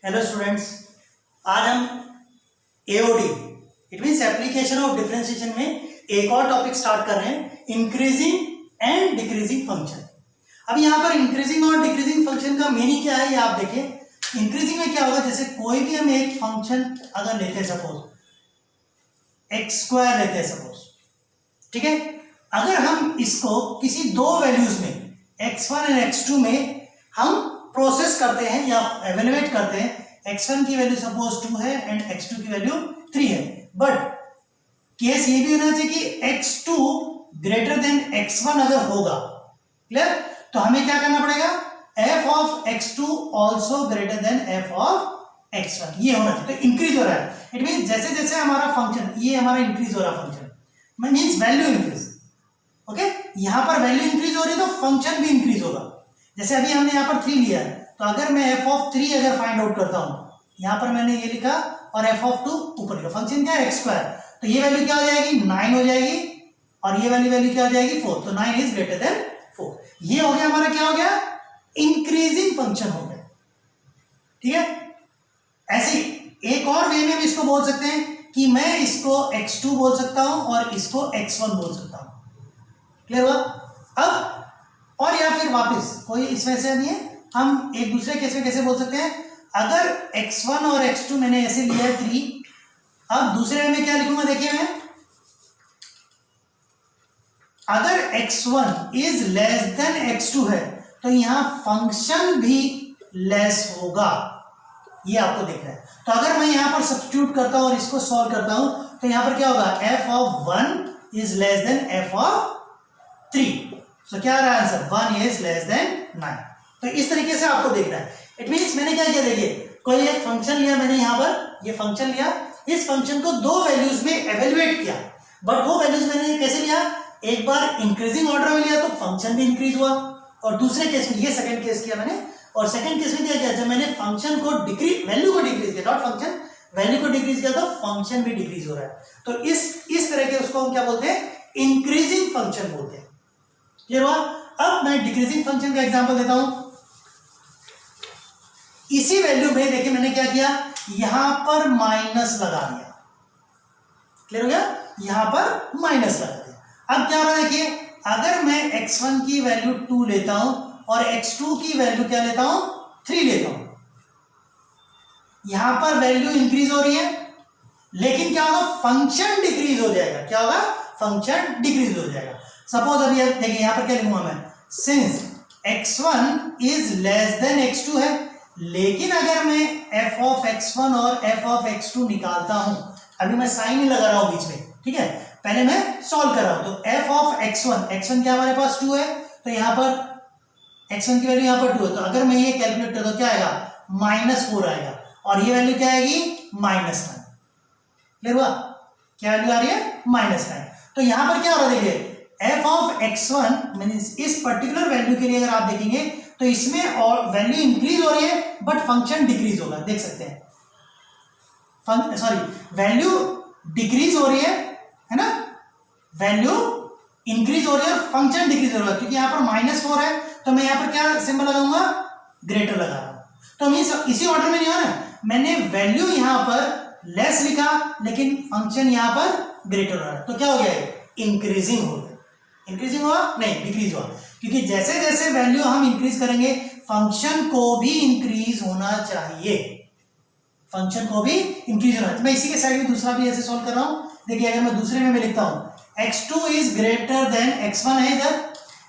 Hello students, आज हम AOD it means application of differentiation में एक और टॉपिक स्टार्ट कर रहे हैं, इंक्रीजिंग एंड डिक्रीजिंग फंक्शन। अब यहाँ पर इंक्रीजिंग और डिक्रीजिंग फंक्शन का मीनिंग क्या है ये आप देखिए। इंक्रीजिंग में क्या होगा, जैसे कोई भी हम एक फंक्शन अगर लेते हैं, सपोज एक्स स्क्वायर लेते हैं सपोज, ठीक है। अगर हम इसको किसी दो वैल्यूज में x1 एंड x2 में हम प्रोसेस करते हैं या एवेलुएट करते हैं, x1 की वैल्यू सपोज 2 है एंड x2 की वैल्यू 3 है, बट केस ये भी होना चाहिए कि x2 ग्रेटर देन x1 अगर होगा, क्लियर, तो हमें क्या करना पड़ेगा, f of x2 also greater than f of x1, ये होना चाहिए। तो इंक्रीज हो रहा है, इट मीन जैसे जैसे हमारा फंक्शन, ये हमारा इंक्रीज हो रहा function means value increase, okay. यहां पर वैल्यू इंक्रीज हो रही है तो फंक्शन भी इंक्रीज होगा। जैसे अभी हमने यहाँ पर 3 लिया है, तो अगर मैं f ऑफ 3 अगर फाइंड आउट करता हूं, यहां पर मैंने ये लिखा और f ऑफ 2 ऊपर लिखा, फंक्शन क्या है x स्क्वायर, तो ये वैल्यू क्या हो जाएगी 9 हो जाएगी और ये वैल्यू क्या हो जाएगी 4, तो 9 इज ग्रेटर देन 4। ये हो गया हमारा, क्या हो गया, इंक्रीजिंग फंक्शन हो गया, ठीक है। ऐसे एक और वे में हम इसको बोल सकते हैं कि मैं इसको x2 बोल सकता हूं और इसको x1 बोल सकता हूं, क्लियर हुआ। अब और या फिर वापस कोई इसमें से नहीं है, हम एक दूसरे केस में कैसे बोल सकते हैं, अगर x1 और x2 मैंने ऐसे लिया है 3, अब दूसरे में क्या लिखूंगा, देखिए मैं, अगर x1 is less than x2 है तो यहां फंक्शन भी लेस होगा, ये आपको देखना है। तो अगर मैं यहां पर सब्स्टिट्यूट करता हूं और इसको सॉल्व करता हूं तो यहां पर क्या होगा, f of 1 is less than f of 3, तो क्या आ रहा है आंसर, 1 इज लेस देन 9। तो इस तरीके से आपको देखना है। इट मींस मैंने क्या किया, देखिए कोई एक फंक्शन लिया मैंने, यहां पर ये फंक्शन लिया, इस फंक्शन को दो वैल्यूज में एवेल्युएट किया, बट वो वैल्यूज मैंने कैसे लिया, एक बार इंक्रीजिंग ऑर्डर में लिया तो फंक्शन भी इंक्रीज हुआ, और दूसरे केस में, ये सेकंड केस किया मैंने, और सेकंड केस में क्या किया, जब मैंने फंक्शन को वैल्यू को डिक्रीज किया, नॉट फंक्शन, वैल्यू को डिक्रीज किया तो फंक्शन भी डिक्रीज हो रहा है। तो इस तरह के उसको हम क्या बोलते हैं, इंक्रीजिंग फंक्शन बोलते हैं, क्लियर हुआ। अब मैं डिक्रीजिंग फंक्शन का एग्जांपल देता हूं। इसी वैल्यू में देखिए मैंने क्या किया, यहां पर माइनस लगा दिया, क्लियर हो गया, यहां पर माइनस लगा दिया। अब क्या हो रहा है, देखिए अगर मैं x1 की वैल्यू 2 लेता हूं और x2 की वैल्यू क्या लेता हूं, 3 लेता हूं, यहां पर वैल्यू इंक्रीज हो रही है, लेकिन क्या होगा, फंक्शन डिक्रीज हो जाएगा, क्या होगा, फंक्शन डिक्रीज हो जाएगा। सपोज अभी देखिए यहां पर क्या लिखूंगा मैं, since x1 is less than x2 है, लेकिन अगर मैं f ऑफ x1 और f ऑफ x2 निकालता हूं, अभी मैं साइन ही लगा रहा हूं बीच में, ठीक है, पहले मैं सॉल्व कर रहा हूं, तो f ऑफ x1 क्या हमारे पास 2 है, तो यहां पर x1 की वैल्यू यहां पर 2 है, तो अगर मैं ये कैलकुलेट करता हूं क्या आएगा, -4 आएगा, और ये वैल्यू क्या आएगी, -9, क्लियर हुआ, क्या वैल्यू आ रही है, -9। तो यहां पर क्या हो रहा है, देखिए f ऑफ x1 मींस इस पर्टिकुलर वैल्यू के लिए अगर आप देखेंगे तो इसमें और वैल्यू इंक्रीज हो रही है बट फंक्शन डिक्रीज होगा, देख सकते हैं, वैल्यू डिक्रीज हो रही है ना, वैल्यू इंक्रीज हो रही है और फंक्शन डिक्रीज हो रहा है, क्योंकि यहां पर -4 है तो मैं यहां पर क्या सिंबल लगाऊंगा, ग्रेटर लगा रहा हूं। तो मींस इसी ऑर्डर में नहीं हो ना, मैंने वैल्यू यहां पर लेस लिखा लेकिन फंक्शन यहां पर ग्रेटर हो रहा है, तो क्या हो गया, इंक्रीजिंग हो गया, इंक्रीजिंग हुआ नहीं, डिक्रीज हुआ, क्योंकि जैसे जैसे वैल्यू हम इंक्रीज करेंगे फंक्शन को भी इंक्रीज होना चाहिए, फंक्शन को भी इंक्रीज होना। तो मैं इसी के साइड में दूसरा भी ऐसे सॉल्व कर रहा हूं। देखिए अगर मैं दूसरे में लिखता हूं x2 is greater then x1 है इधर,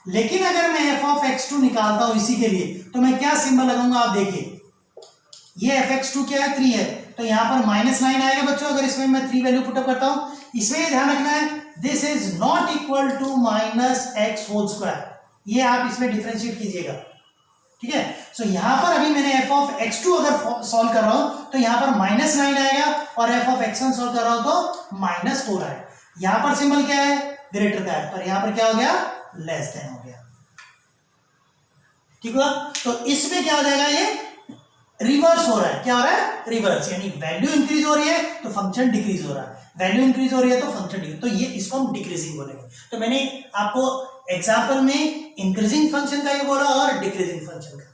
लेकिन अगर मैं f ऑफ x2 निकालता हूं इसी के लिए तो मैं क्या सिंबल लगाऊंगा, आप देखिए ये fx2 क्या है, 3 है, तो यहां पर -9 आएगा बच्चों, अगर इसमें मैं 3 वैल्यू पुटअप करता हूं। इसमें ध्यान रखना है, this is not equal to -x whole square, ये आप इसमें डिफरेंशिएट कीजिएगा, ठीक है। सो यहां पर अभी मैंने f ऑफ x2 अगर सॉल्व कर रहा हूं तो यहां पर -9 आएगा, और f ऑफ x1 सॉल्व कर रहा हूं तो -4 आएगा। यहां पर सिंबल क्या है, ग्रेटर का है, पर यहां पर क्या हो गया, लेस देन हो गया, ठीक हुआ। तो इसमें क्या हो जाएगा, ये रिवर्स हो रहा है, क्या हो रहा है, रिवर्स, यानी वैल्यू इंक्रीज हो रही है तो फंक्शन डिक्रीज हो रहा है, वैल्यू इंक्रीज हो रही है तो फंक्शन डिक्रीज, तो ये इसको हम डिक्रीजिंग बोलेंगे। तो मैंने आपको एग्जांपल में इंक्रीजिंग फंक्शन का ये बोला और डिक्रीजिंग फंक्शन का।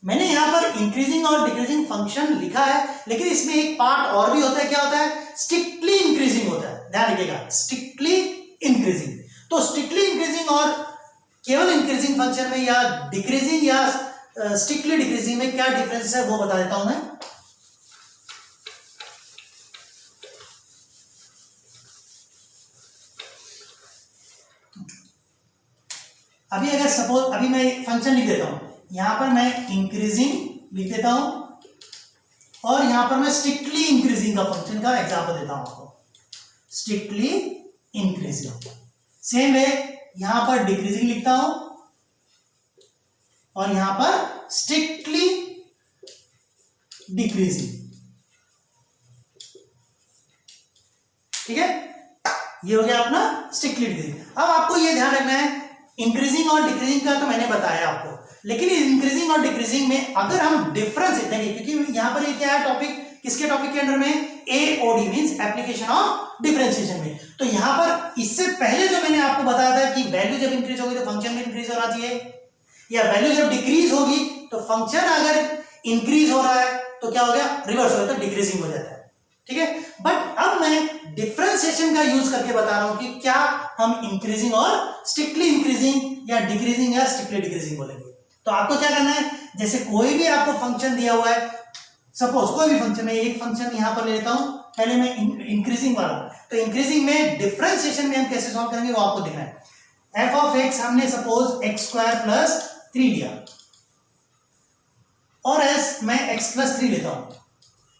मैंने यहाँ पर इंक्रीजिंग और डिक्रीजिंग फंक्शन लिखा है, लेकिन इसमें एक पार्ट और भी होता है। क्या होता है? स्ट्रिक्टली इंक्रीजिंग होता है। ध्यान रखिएगा, स्ट्रिक्टली इंक्रीजिंग। तो स्ट्रिक्टली इंक्रीजिंग और केवल इंक्रीजिंग फंक्शन में या डिक्रीजिंग या स्ट्रिक्टली डिक्रीजिंग में क्या डिफरेंस है वो बता देता हूं मैं। अभी अगर सपोज अभी मैं फंक्शन लिख देता हूं, यहां पर मैं इंक्रीजिंग लिख देता हूं और यहां पर मैं स्ट्रिक्टली इंक्रीजिंग का फंक्शन का एग्जांपल देता हूं आपको। स्ट्रिक्टली इंक्रीजिंग, सेम वे यहां पर डिक्रीजिंग लिखता हूं और यहां पर स्ट्रिक्टली डिक्रीजिंग। ठीक है, ये हो गया अपना स्ट्रिक्टली डिक्रीजिंग। अब आपको ये ध्यान रखना है, इंक्रीजिंग और डिक्रीजिंग का तो मैंने बताया आपको, लेकिन इंक्रीजिंग और डिक्रीजिंग में अगर हम डिफरेंस देखेंगे, क्योंकि यहां पर ये क्या है टॉपिक, किसके टॉपिक के अंडर में? AOD means application of differentiation में। तो यहां पर इससे पहले जो मैंने आपको बताया था कि वैल्यू जब इंक्रीज होगी तो फंक्शन भी इंक्रीज होना चाहिए, या वैल्यू जब डिक्रीज होगी तो फंक्शन अगर इंक्रीज हो रहा है तो क्या हो गया? रिवर्स हो गया, तो डिक्रीजिंग हो जाता है। ठीक है, बट अब मैं डिफरेंशिएशन का यूज करके बता रहा हूं कि क्या हम इंक्रीजिंग और स्ट्रिक्टली इंक्रीजिंग या डिक्रीजिंग या स्ट्रिक्टली डिक्रीजिंग बोलेंगे। तो आपको क्या करना है, जैसे कोई भी आपको फंक्शन दिया हुआ है, सपोज कोई भी फंक्शन, मैं एक फंक्शन यहां पर ले लेता हूं, पहले मैं इंक्रीजिंग वाला, तो इंक्रीजिंग में डिफरेंशिएशन में हम कैसे सॉल्व करेंगे वो आपको देखना है। एफ ऑफ एक्स हमने सपोज एक्स स्क्वायर प्लस 3 लिया और एस मैं एक्स प्लस 3 लेता हूं,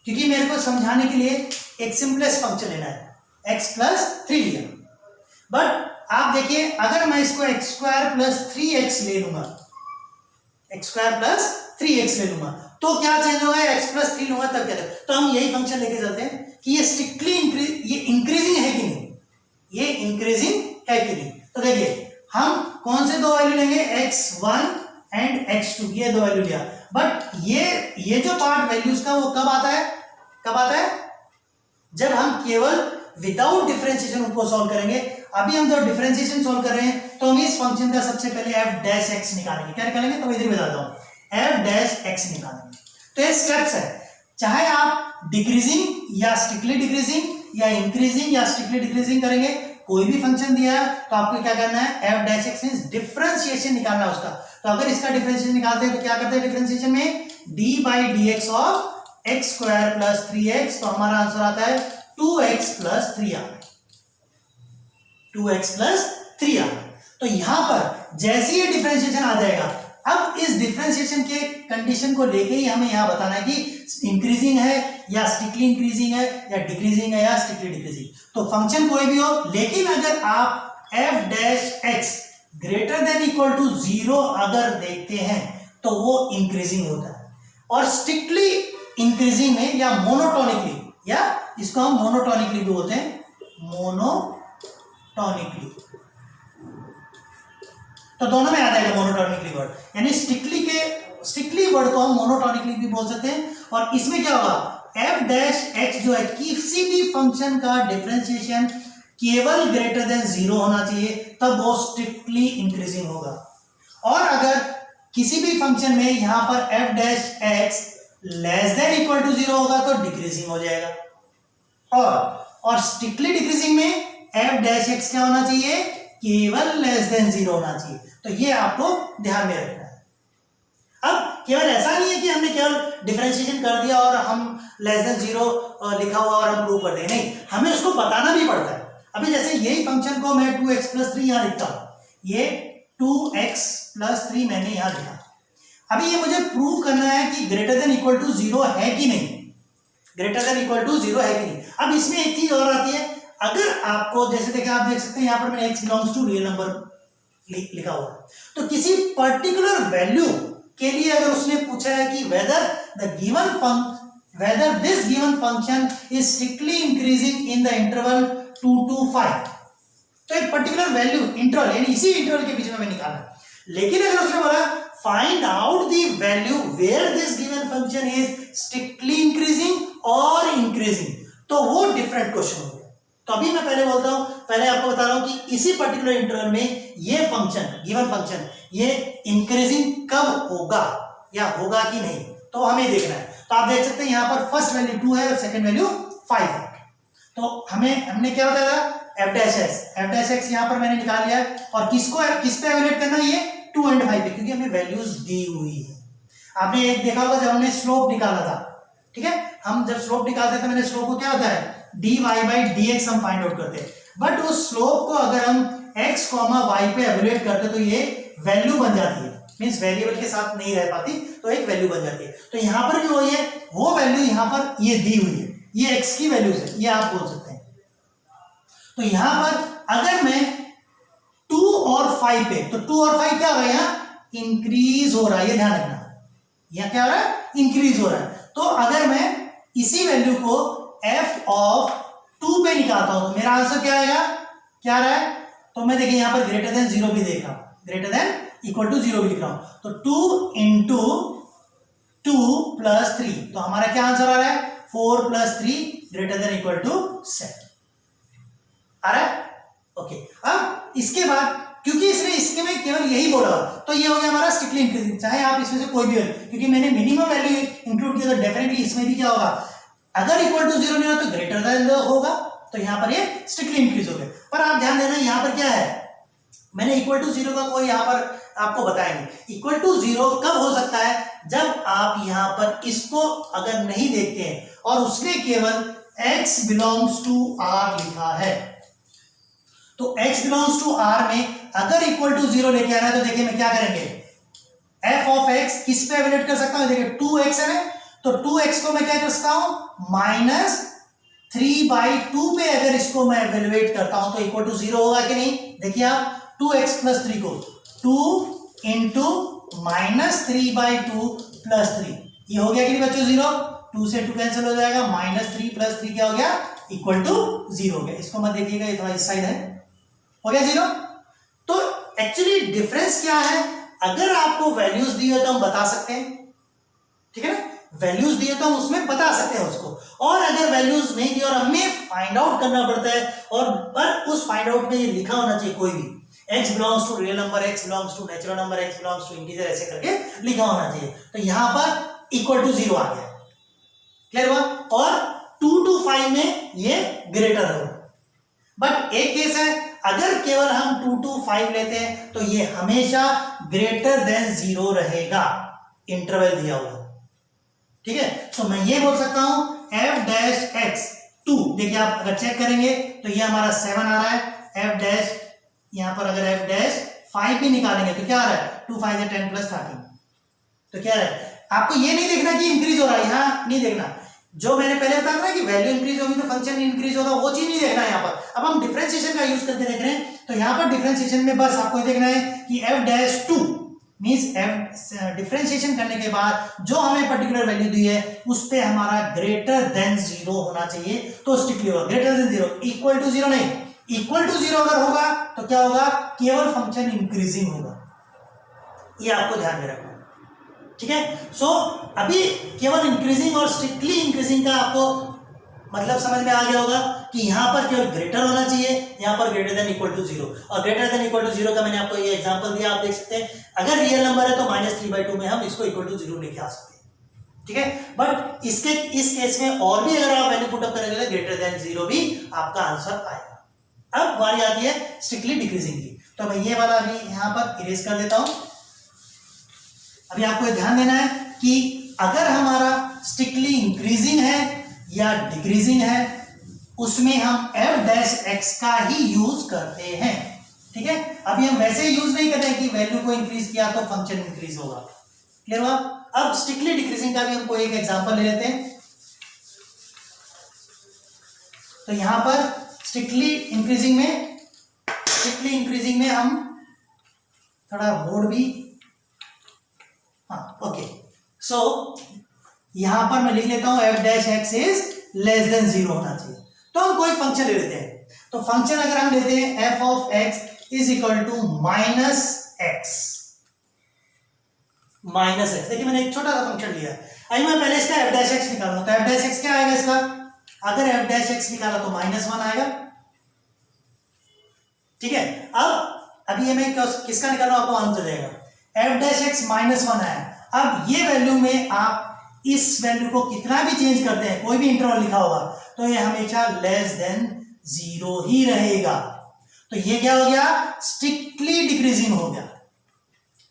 क्योंकि मेरे को समझाने के लिए एक सिंपलेस्ट फंक्शन लेना है, एक्स प्लस 3 लिया। बट आप देखिए, अगर मैं इसको एक्स स्क्वायर प्लस 3x ले लूंगा, एक्स स्क्वायर प्लस 3x ले लूंगा, तो क्या चेंज होगा? एक्स प्लस 3 लूंगा तब क्या? तो हम यही फंक्शन लेके चलते हैं कि ये स्ट्रिक्टली ये इंक्रीजिंग है कि नहीं, ये इंक्रीजिंग है कि नहीं। तो देखिए, हम कौन से दो वैल्यू लेंगे? x1 एंड x2, ये दो वैल्यू लिया। बट ये जो पार्ट वैल्यूज का वो कब आता है? कब आता है? जब हम केवल विदाउट डिफरेंशिएशन उनको सॉल्व करेंगे। अभी हम जब डिफरेंशिएशन सॉल्व कर रहे हैं तो हम इस फंक्शन का सबसे पहले f डैश x निकालेंगे। क्या निकालेंगे? तो मैं इधर बताता हूं, f डैश x निकालेंगे। तो ये स्टेप्स है, चाहे आप डिक्रीजिंग या स्ट्रिक्टली डिक्रीजिंग या इंक्रीजिंग या स्ट्रिक्टली डिक्रीजिंग करेंगे, कोई भी फंक्शन दिया है तो आपको क्या करना है? f dash x means differentiation निकालना उसका। तो अगर इसका डिफरेंशिएशन निकालते हैं तो क्या करते हैं डिफरेंशिएशन में? d by dx of x square plus 3x, तो हमारा आंसर आता है 2x प्लस 3 आ, 2x प्लस 3 आ। तो यहां पर जैसे ये डिफरेंशिएशन आ जाएगा, अब इस डिफरेंशिएशन के कंडीशन को लेके ही हमें यहां बताना है कि इंक्रीजिंग है या स्ट्रिक्टली इंक्रीजिंग है या डिक्रीजिंग है या स्ट्रिक्टली डिक्रीजिंग। तो फंक्शन कोई भी हो, लेकिन अगर आप f dash x greater than equal to 0 अगर देखते हैं तो वो इंक्रीजिंग होता है। और स्ट्रिक्टली इंक्रीजिंग में या मोनोटोनिकली, या इसको हम मोनोटोनिकली भी बोलते हैं, मोनोटोनिकली, तो दोनों में आ जाएगा मोनोटोनिकली वर्ड, यानी स्ट्रिक्टली वर्ड को हम मोनोटोनिकली भी बोल सकते हैं। और इसमें क्या होगा? f डैश x जो है, किसी भी फंक्शन का डिफरेंशिएशन केवल ग्रेटर देन 0 होना चाहिए, तब वो स्ट्रिक्टली इंक्रीजिंग होगा। और अगर किसी भी फंक्शन में यहां पर f dash x less than equal to 0 होगा तो डिक्रीजिंग हो जाएगा। और स्ट्रिक्टली डिक्रीजिंग में f डैश x क्या होना चाहिए? केवल लेस देन 0 होना चाहिए। तो ये आपको ध्यान में रखना है। अब केवल ऐसा नहीं है कि हमने केवल डिफरेंशिएशन कर दिया और हम लेस देन 0 लिखा हुआ और हम प्रूव कर देंगे, नहीं, हमें उसको बताना भी पड़ता है। अभी जैसे यही फंक्शन को मैं 2x प्लस 3 यहां लिखता हूं, ये 2x प्लस 3 मैंने यहां लिखा। अभी ये मुझे प्रूव करना है कि ग्रेटर देन इक्वल टू 0 है कि नहीं, ग्रेटर देन इक्वल टू 0 है कि नहीं। अब इसमें एक चीज और आती है, अगर आपको जैसे देखिए, आप देख सकते हैं यहां पर मैंने x belongs to real number लिखा हुआ है, तो किसी पर्टिकुलर वैल्यू के लिए अगर उसने पूछा है कि whether this given function is strictly increasing in the interval 2 to 5, तो एक पर्टिकुलर वैल्यू इंटरवल, यानी इसी इंटरवल के बीच में निकालना है। लेकिन अगर उसने बोला find out the value where this given function is strictly increasing or increasing, तो वो डिफरेंट क्वेश्चन हो गया। तो अभी मैं पहले बोलता हूं, पहले आपको बता रहा हूं कि इसी पर्टिकुलर इंटरवल में ये फंक्शन, गिवन फंक्शन, ये इंक्रीजिंग कब होगा, या होगा कि नहीं, तो हमें देखना है। तो आप देख सकते हैं यहाँ पर फर्स्ट वैल्यू 2 है और सेकंड वैल्यू 5 है। तो हमने क्या बताया था, एफ डैश एक्स यहाँ पर मैंने निकाल लिया है। और किस पे एवेल्यूएट करना है, ये 2 एंड 5 पे, क्योंकि हमें वैल्यूज दी हुई है। आपने एक देखा होगा जब हमने स्लोप निकाला था, ठीक है, हम जब स्लोप निकालते थे मैंने स्लोप को क्या होता है dy by dx हम फाइंड आउट करते हैं। बट उस स्लोप को अगर हम x, y पे एवेल्यूएट करते तो ये वैल्यू बन जाती है, मींस वेरिएबल के साथ नहीं रह पाती, तो एक वैल्यू बन जाती है। तो यहां पर भी वही है, वो वैल्यू यहां पर ये दी हुई है, ये x की वैल्यूज है, ये आप बोल सकते हैं। तो यहां पर अगर मैं 2 और 5 पे, तो 2 और 5 क्या हो रहा है, यहां इंक्रीज हो रहा है, ये ध्यान रखना, यहां क्या हो रहा है, इंक्रीज हो रहा है। तो अगर मैं इसी वैल्यू को f ऑफ 2 पे निकालता हूं तो मेरा आंसर क्या आएगा, क्या आ रहा है, तो मैं देखिए यहां पर ग्रेटर देन 0 भी देख रहा हूं, ग्रेटर देन इक्वल टू 0 भी लिख रहा हूं। तो 2 इंटू 2 प्लस 3, तो हमारा क्या आंसर आ रहा है, 4 plus 3 greater than equal to 7 आ रहा है। ओके, अब इसके बाद क्योंकि इसने इसके में केवल यही बोला, तो ये हो गया हमारा स्ट्रिक्टली इंक्रीजिंग, चाहे आप इसमें से कोई भी हो, क्योंकि मैंने मिनिमम वैल्यू इंक्लूड किया तो डेफिनेटली इसमें भी क्या होगा, अगर इक्वल टू 0 नहीं हो तो ग्रेटर देन होगा, तो यहां पर ये स्ट्रिक्टली इंक्रीज हो गया। पर आप ध्यान देना यहां पर क्या है, मैंने इक्वल टू 0 का कोई यहां पर आपको बताएंगे। इक्वल टू 0 कब हो सकता है, जब आप यहां पर इसको अगर नहीं देखते हैं और उसने केवल x बिलोंग्स टू r लिखा है, तो x बिलोंग्स टू r में अगर इक्वल टू 0 लेके आना है तो देखिए मैं क्या करेंगे, f ऑफ x किस पे एवेल्यूएट कर सकता हूं, देखिए 2x है, तो 2x को मैं क्या कर सकता हूं, माइनस 3/2 पे अगर इसको मैं एवेल्यूएट करता हूं तो इक्वल टू 0 होगा कि नहीं। देखिए आप 2x प्लस 3 को 2 इंटू माइनस 3/2 प्लस 3, ये हो गया कि नहीं बच्चों 0, 2 से 2 कैंसिल हो जाएगा, माइनस 3 प्लस 3 क्या हो गया, इक्वल टू 0 हो गया। इसको मत देखिएगा, ये थोड़ा इस साइड है, हो गया 0। तो एक्चुअली डिफरेंस क्या है, अगर आपको वैल्यूज दी हो तो हम बता सकते हैं, ठीक है ना, वैल्यूज दिए तो हम उसमें बता सकते हैं उसको, और अगर वैल्यूज नहीं दी और हमें फाइंड आउट करना पड़ता है, और पर उस फाइंड आउट में ये लिखा होना चाहिए कोई भी x belongs to real number, x belongs to natural number, x belongs to integer, ऐसे करके लिखा होना चाहिए। तो यहां पर इक्वल टू 0 आ गया, क्लियर हुआ, और 2 to 5 में ये ग्रेटर होगा। बट एक केस है, अगर केवल हम 2 to 5 लेते हैं तो ये हमेशा ग्रेटर देन 0 रहेगा, इंटरवल दिया हुआ, ठीक है। तो मैं ये बोल सकता हूं f डैश x 2, देखिए आप अगर चेक करेंगे तो ये हमारा 7 आ रहा है, f डैश यहां पर अगर f डैश 5 भी निकालेंगे तो क्या आ रहा है, 2 5 10 प्लस 13, तो क्या है, आपको ये नहीं देखना कि इंक्रीज हो रहा है, यहां नहीं देखना, जो मैंने पहले बताया था कि वैल्यू इंक्रीज होगी तो फंक्शन इंक्रीज होगा, वो चीज नहीं देखना है यहाँ पर। अब हम डिफरेंशिएशन का यूज करके देख रहे हैं, तो यहाँ पर डिफरेंशिएशन में बस आपको देखना है कि f dash 2 means f differentiation करने के बाद जो हमें पर्टिकुलर वैल्यू दी है उस पे हमारा ग्रेटर देन 0 होना चाहिए, तो स्ट्रिक्टली होगा ग्रेटर देन 0, इक्वल टू 0 नहीं, इक्वल टू 0 अगर होगा तो क्या होगा, केवल फंक्शन इंक्रीजिंग होगा, ये आपको ध्यान में रखना है, ठीक है। सो अभी केवल इंक्रीजिंग और स्ट्रिक्टली इंक्रीजिंग का आपको मतलब समझ में आ गया होगा कि यहां पर केवल ग्रेटर होना चाहिए, यहां पर ग्रेटर देन इक्वल टू 0, और ग्रेटर देन इक्वल टू 0 का मैंने आपको ये एग्जांपल दिया, आप देख सकते हैं अगर रियल नंबर है तो -3/2 में हम इसको इक्वल टू 0 लेके आ सकते हैं, ठीक है। बट इस केस में और भी अगर आप वैल्यू पुट अप करेंगे तो ग्रेटर देन 0 भी आपका आंसर आएगा। अब बारी आती है स्ट्रिक्टली डिक्रीजिंग की, तो मैं ये वाला अभी यहां पर इरेज कर देता हूं। अभी आपको ध्यान देना है कि अगर हमारा स्ट्रिक्टली इंक्रीजिंग है या डिक्रीजिंग है, उसमें हम f डैश x का ही यूज करते हैं, ठीक है। अभी हम वैसे यूज नहीं करते हैं कि वैल्यू को इंक्रीज किया तो फंक्शन इंक्रीज होगा, क्लियर हुआ। अब स्ट्रिक्टली डिक्रीजिंग का भी हम कोई एक एग्जांपल ले लेते हैं, तो यहां पर स्ट्रिक्टली इंक्रीजिंग में हम थोड़ा बोर्ड भी, हाँ ओके, सो यहां पर मैं लिख लेता हूं f dash x is less than 0 होना चाहिए। तो हम कोई फंक्शन ले लेते हैं, तो फंक्शन अगर हम लेते हैं f of x is equal to minus x, देखिए मैंने एक छोटा सा फंक्शन लिया है। अभी मैं पहले इसका f डैश x निकालूंगा, तो f डैश x क्या आएगा इसका, अगर f डैश x निकाला तो -1 आएगा, ठीक है। अब अभी ये मैं किसका निकालूं आपको आंसर देगा, f डैश x -1 है, अब ये वैल्यू में आप इस वैल्यू को कितना भी चेंज करते हैं, कोई भी इंटरवल लिखा होगा तो ये हमेशा लेस देन 0 ही रहेगा। तो ये क्या हो गया, स्ट्रिक्टली डिक्रीजिंग हो गया,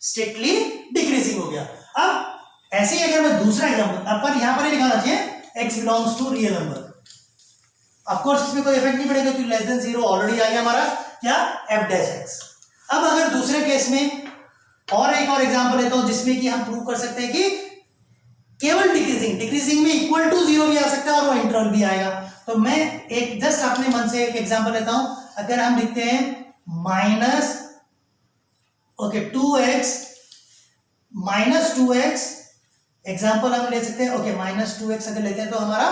स्ट्रिक्टली डिक्रीजिंग हो गया। अब ऐसे ही अगर मैं दूसरा एग्जांपल, पर यहां पर लिखाना चाहिए x belongs to real number. Of course इसमें कोई इफेक्ट नहीं पड़ेगा क्योंकि लेस देन 0 ऑलरेडी आ गया हमारा क्या, f डैश x। अब अगर दूसरे केस में और एक और एग्जांपल लेता हूं जिसमें कि हम प्रूव कर सकते हैं कि केवल डिक्रीजिंग, डिक्रीजिंग में इक्वल टू 0 भी आ सकता है और वो इंटरवल भी आएगा। तो मैं एक जस्ट अपने मन से एक एग्जांपल लेता हूं। अगर हम लिखते हैं माइनस 2x एग्जांपल हम ले सकते हैं, माइनस 2x अगर लेते हैं तो हमारा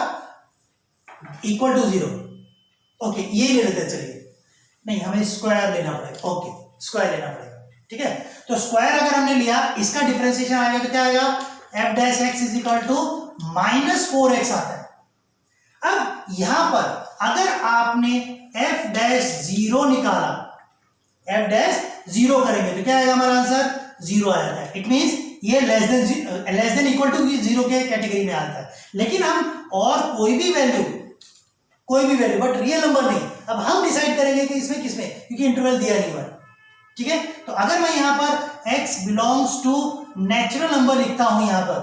इक्वल टू 0, ये ले लेते हैं, चलिए नहीं हमें स्क्वायर लेना पड़ेगा, स्क्वायर लेना पड़ेगा, ठीक है। तो स्क्वायर अगर हमने लिया, इसका डिफरेंशिएशन आएगा तो क्या आएगा, f dash x is equal to -4x आता है। अब यहां पर अगर आपने f डैश 0 निकाला, f डैश 0 करेंगे तो क्या आएगा, हमारा आंसर 0 आ जाता है। इट मींस ये लेस देन इक्वल टू 0 के कैटेगरी में आता है। लेकिन हम और कोई भी वैल्यू बट रियल नंबर नहीं, अब हम डिसाइड करेंगे कि इसमें किसमें, क्योंकि इंटरवल दिया नहीं हुआ, ठीक है। तो अगर मैं यहां पर x belongs to natural number लिखता हूं यहां पर,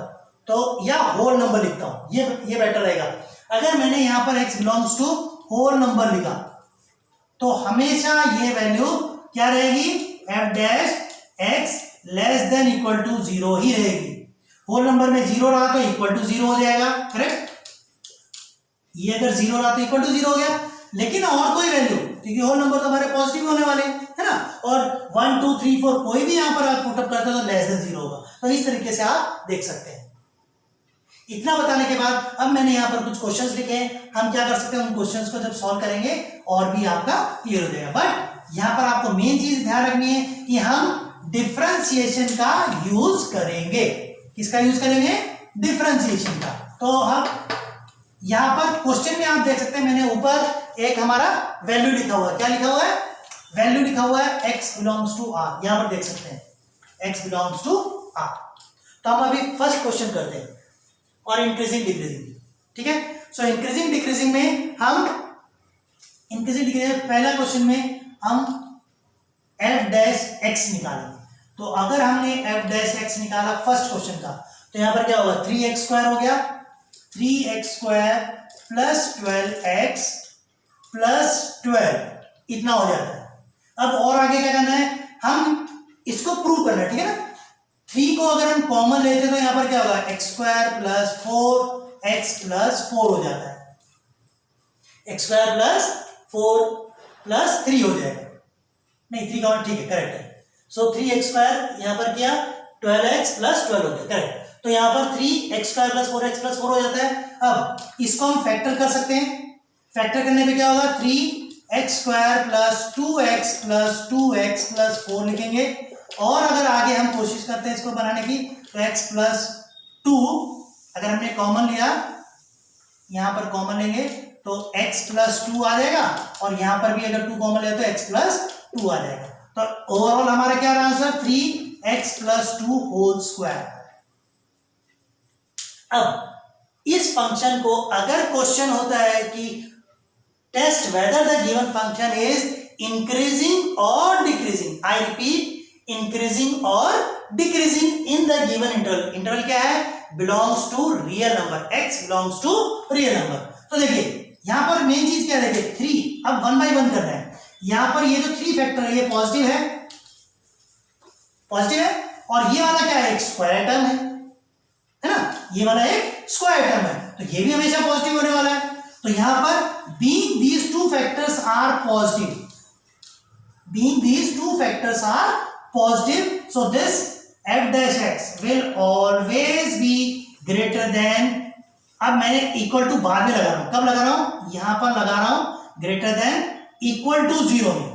तो या होल नंबर लिखता हूं, ये बेटर रहेगा। अगर मैंने यहां पर x belongs to whole number लिखा तो हमेशा ये वैल्यू क्या रहेगी, f dash x less than equal to 0 ही रहेगी। होल नंबर में 0 रहा तो इक्वल टू 0 हो जाएगा, करेक्ट। ये अगर 0 रहा तो इक्वल टू 0 हो गया। लेकिन और कोई वैल्यू, क्योंकि होल नंबर तो हमारे पॉजिटिव होने वाले है ना, और 1 2 3 4 कोई भी यहां पर आप पुटअप करते हो तो लेस देन 0 होगा। तो इस तरीके से आप देख सकते हैं। इतना बताने के बाद अब मैंने यहां पर कुछ क्वेश्चंस लिखे हैं, हम क्या कर सकते हैं, उन क्वेश्चंस को जब सॉल्व करेंगे और भी आपका क्लियर हो जाएगा। बट यहां पर आपको मेन चीज ध्यान रखनी है कि हम डिफरेंशिएशन का यूज करेंगे। किसका यूज करेंगे, डिफरेंशिएशन का। तो हम यहां पर क्वेश्चन में आप देख सकते हैं, मैंने ऊपर एक हमारा वैल्यू लिखा हुआ है, क्या लिखा हुआ है, वैल्यू लिखा हुआ है x बिलोंग्स टू r, यहां पर देख सकते हैं x बिलोंग्स टू r। तो हम अभी फर्स्ट क्वेश्चन करते हैं और इंक्रीजिंग डिक्रीजिंग, ठीक है। सो इंक्रीजिंग डिक्रीजिंग में हम पहला क्वेश्चन में हम f डैश x निकालेंगे। तो अगर हमने f डैश x निकाला फर्स्ट क्वेश्चन का, तो यहां पर क्या होगा, 3x स्क्वायर हो गया, 3x square plus 12x plus 12 इतना हो जाता है। अब और आगे क्या करना है, हम इसको प्रूव करना है, ठीक है ना। 3 को अगर हम कॉमन लेते हैं तो यहां पर क्या होगा, x square plus 4x plus 4 हो जाता है, x स्क्वायर प्लस 4 प्लस 3 हो जाएगा, नहीं 3 का ठीक है, करेक्ट है। सो 3x स्क्वायर यहां पर किया 12x प्लस 12 हो गया, करेक्ट। तो यहां पर 3x square plus 4x plus 4 हो जाता है। अब इसको हम फैक्टर कर सकते हैं, फैक्टर करने पे क्या होगा, 3x square plus 2x plus 2x plus 4 लिखेंगे। और अगर आगे हम कोशिश करते हैं इसको बनाने की, तो x प्लस 2 अगर हमने कॉमन लिया, यहां पर कॉमन लेंगे तो x प्लस 2 आ जाएगा, और यहां पर भी अगर 2 कॉमन ले तो x प्लस 2 आ जाएगा। तो ओवरऑल हमारा क्या answer, 3x plus 2 whole square. अब इस फंक्शन को अगर क्वेश्चन होता है कि test whether the given function is increasing और डिक्रीजिंग, आई रिपीट, इंक्रीजिंग और decreasing in the given interval. Interval क्या है, belongs to real number, x belongs to real number. तो देखिए यहां पर मेन चीज क्या है, देखिए 3, अब 1 बाय 1 करना है। यहां पर ये जो 3 फैक्टर है ये पॉजिटिव है, और ये वाला क्या है, एक स्क्वायर टर्म है ना, ये वाला एक स्क्वायर टर्म है, तो ये भी हमेशा पॉजिटिव होने वाला है। तो यहां पर being these two factors are positive, so this f dash x will always be greater than, अब मैंने इक्वल टू बाद में लगा रहा हूं, कब लगा रहा हूं, यहां पर लगा रहा हूं ग्रेटर देन इक्वल टू 0 में,